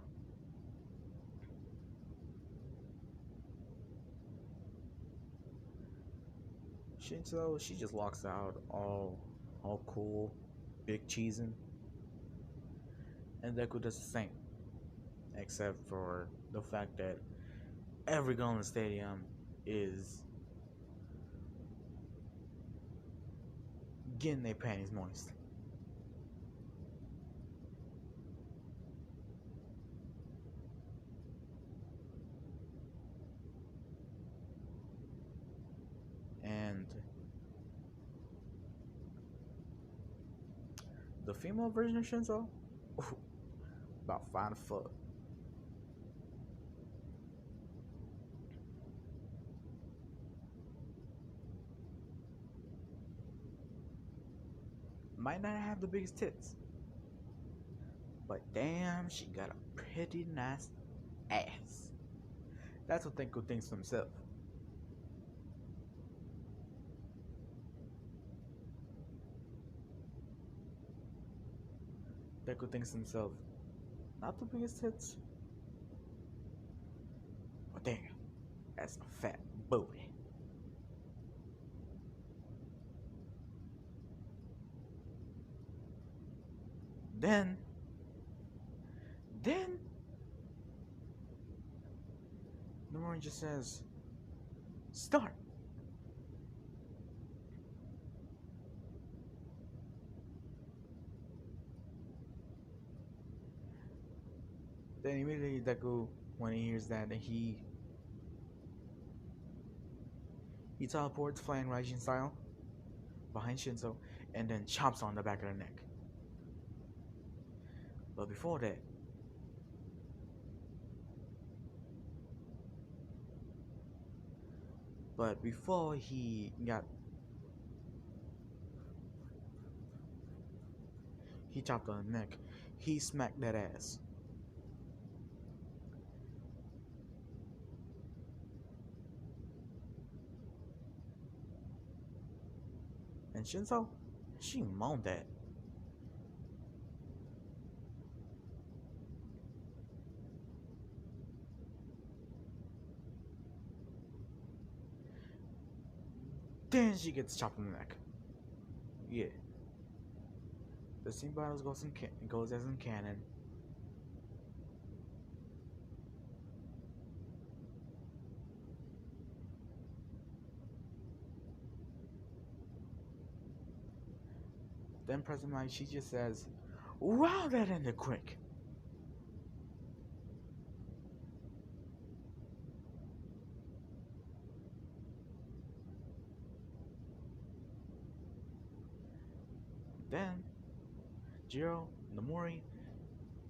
S1: Shinso, she just walks out all cool, big cheesing, and Deku does the same, except for the fact that every girl in the stadium is getting their panties moist. And the female version of Shinso, ooh, about fine as fuck. Might not have the biggest tits, but damn, she got a pretty nice ass. That's what Deku thinks to himself. Deku thinks to himself, not the biggest tits, but damn, that's a fat booty. Then, then, Nomura just says, start. Then immediately Deku, when he hears that, he teleports flying Raijin style behind Shinso and then chops on the back of the neck. But before that, but before he chopped on the neck, he smacked that ass. And Shinso, she moaned that. Then she gets chopped in the neck. Yeah. The same battles goes as in canon. Then President she just says, "Wow, that ended quick." Then Jiro, Nomori,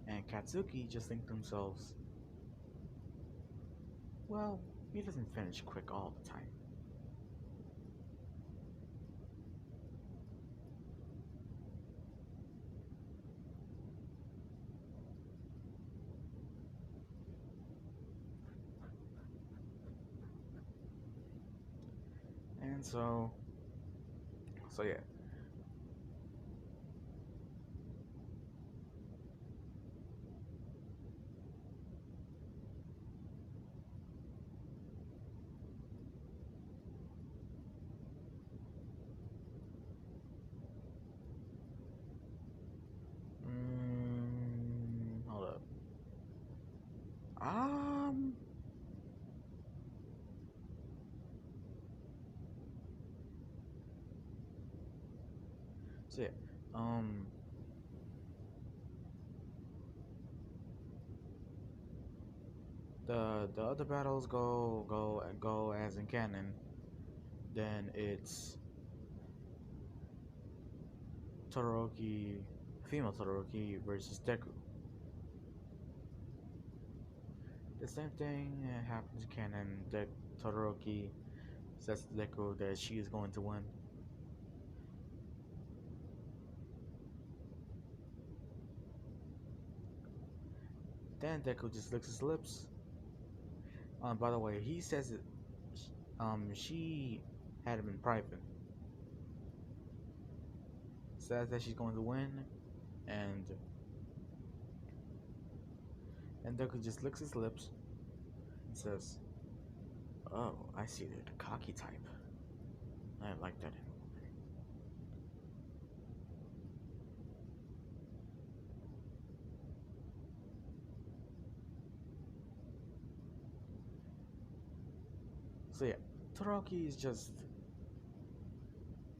S1: and Katsuki just think to themselves, "Well, he doesn't finish quick all the time." And so yeah. Hold up. Um, so yeah. Um, the other battles go as in canon. Then it's Todoroki, female Todoroki versus Deku. The same thing happens in canon. That Todoroki says to Deku that she is going to win. Then Deku just licks his lips. By the way, he says it. She had him in private. Says that she's going to win, and Deku just licks his lips and says, "Oh, I see they're the cocky type. I like that in a woman." So yeah, Todoroki is just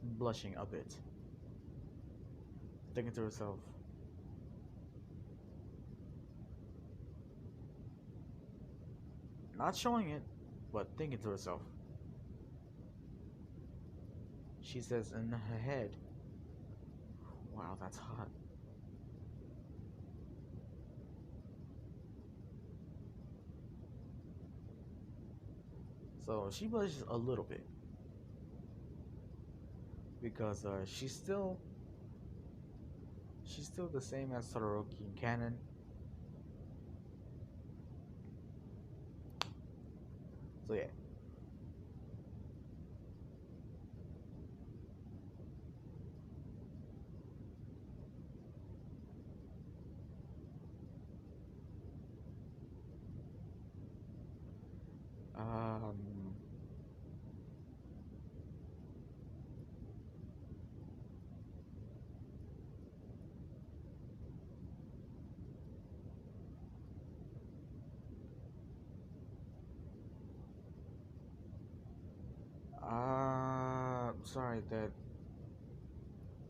S1: blushing a bit, thinking to herself, not showing it, but thinking to herself. She says in her head, "Wow, that's hot." So she blushes a little bit because she's still the same as Todoroki in canon. So yeah. Um. Sorry that.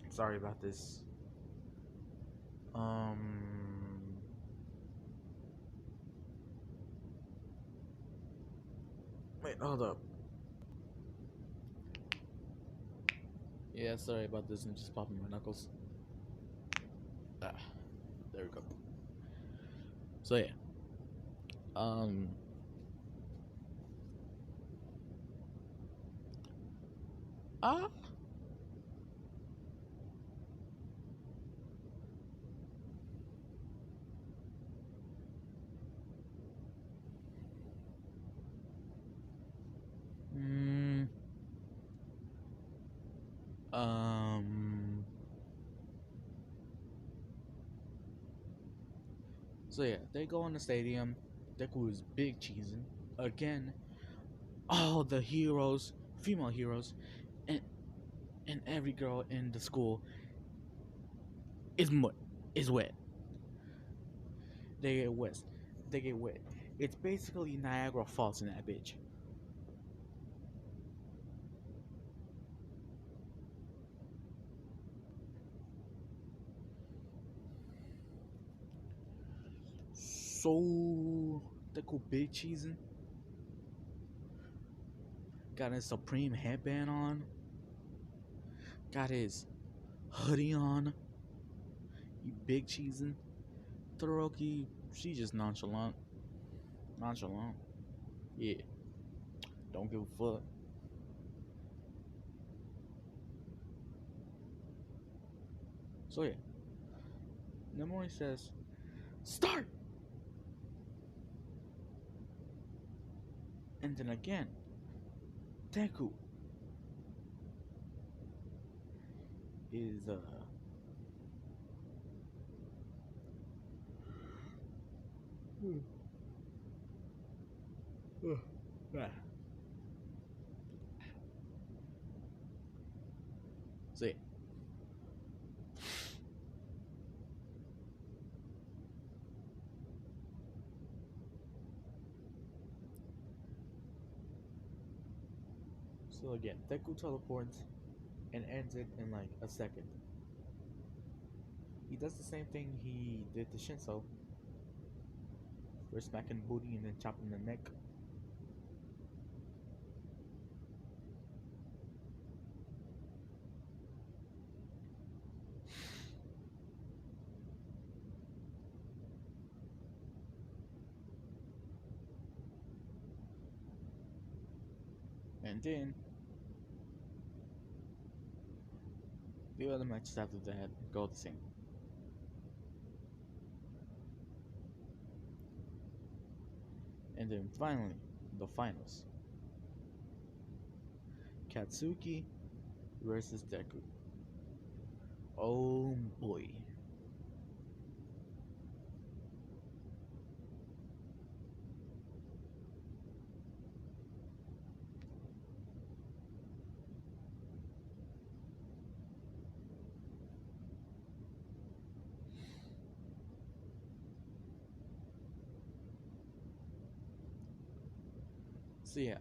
S1: Sorry about this. Um. Wait, hold up. Yeah, sorry about this. I'm just popping my knuckles. Ah, there we go. So yeah. Um. Ah. Mm, um. So yeah, they go in the stadium. Deku is big cheesing again. All the heroes, female heroes, and every girl in the school is is wet. They get wet. They get wet. It's basically Niagara Falls in that bitch. So Deku big cheesing. Got his Supreme headband on. Got his hoodie on. He big cheesing. Todoroki, she just nonchalant. Nonchalant. Yeah. Don't give a fuck. So yeah. Nemori says, start! And then again, Deku is ah. So yeah. So again, Deku teleports and ends it in like a second. He does the same thing he did to Shinso. First smacking booty and then chopping the neck. And then the other matches after that go the same. And then finally, the finals. Katsuki versus Deku. Oh boy. So yeah,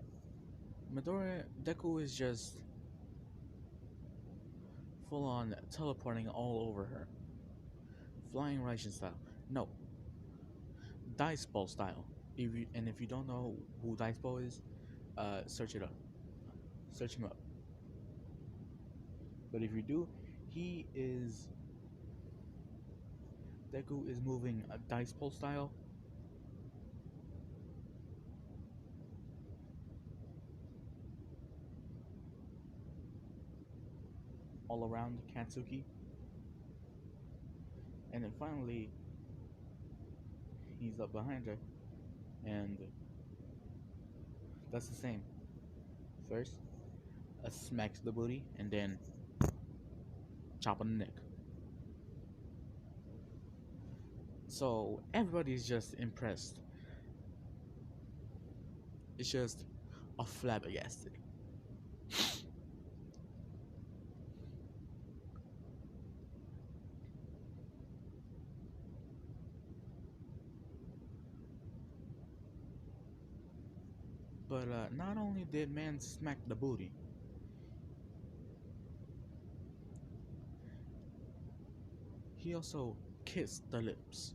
S1: Midori Deku is just full on teleporting all over her. Flying Raijin style. No, Dice Ball style. If you don't know who Dice Ball is, search it up. Search him up. But if you do, he is Deku is moving a Dice Ball style all around Katsuki. And then finally he's up behind her and that's the same. First, a smack to the booty and then chop on the neck. So everybody's just impressed. It's just a flabbergasted. But not only did man smack the booty, he also kissed the lips.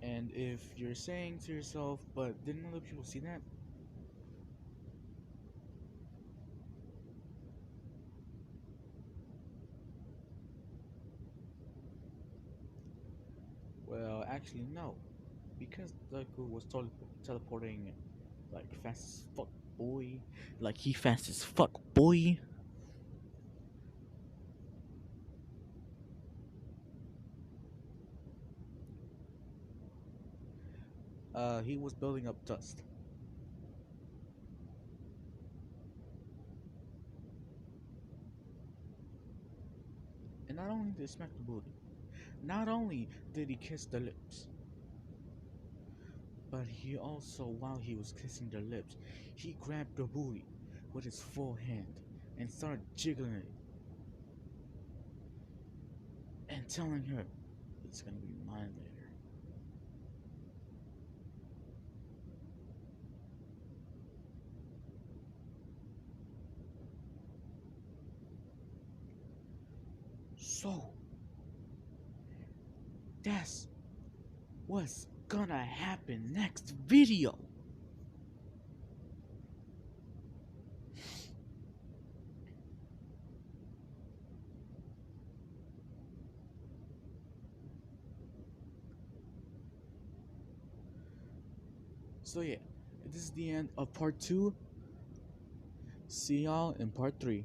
S1: And if you're saying to yourself, but didn't other people see that? Well, actually, no. Because Deku was teleporting like fast as fuck, boy. Like he fast as fuck, boy. He was building up dust. And not only did he smack the booty, not only did he kiss the lips, but he also, while he was kissing the lips, he grabbed the booty with his full hand and started jiggling it and telling her, it's gonna be mine later. So, that's what's gonna happen next video. So yeah, this is the end of part 2. See y'all in part 3.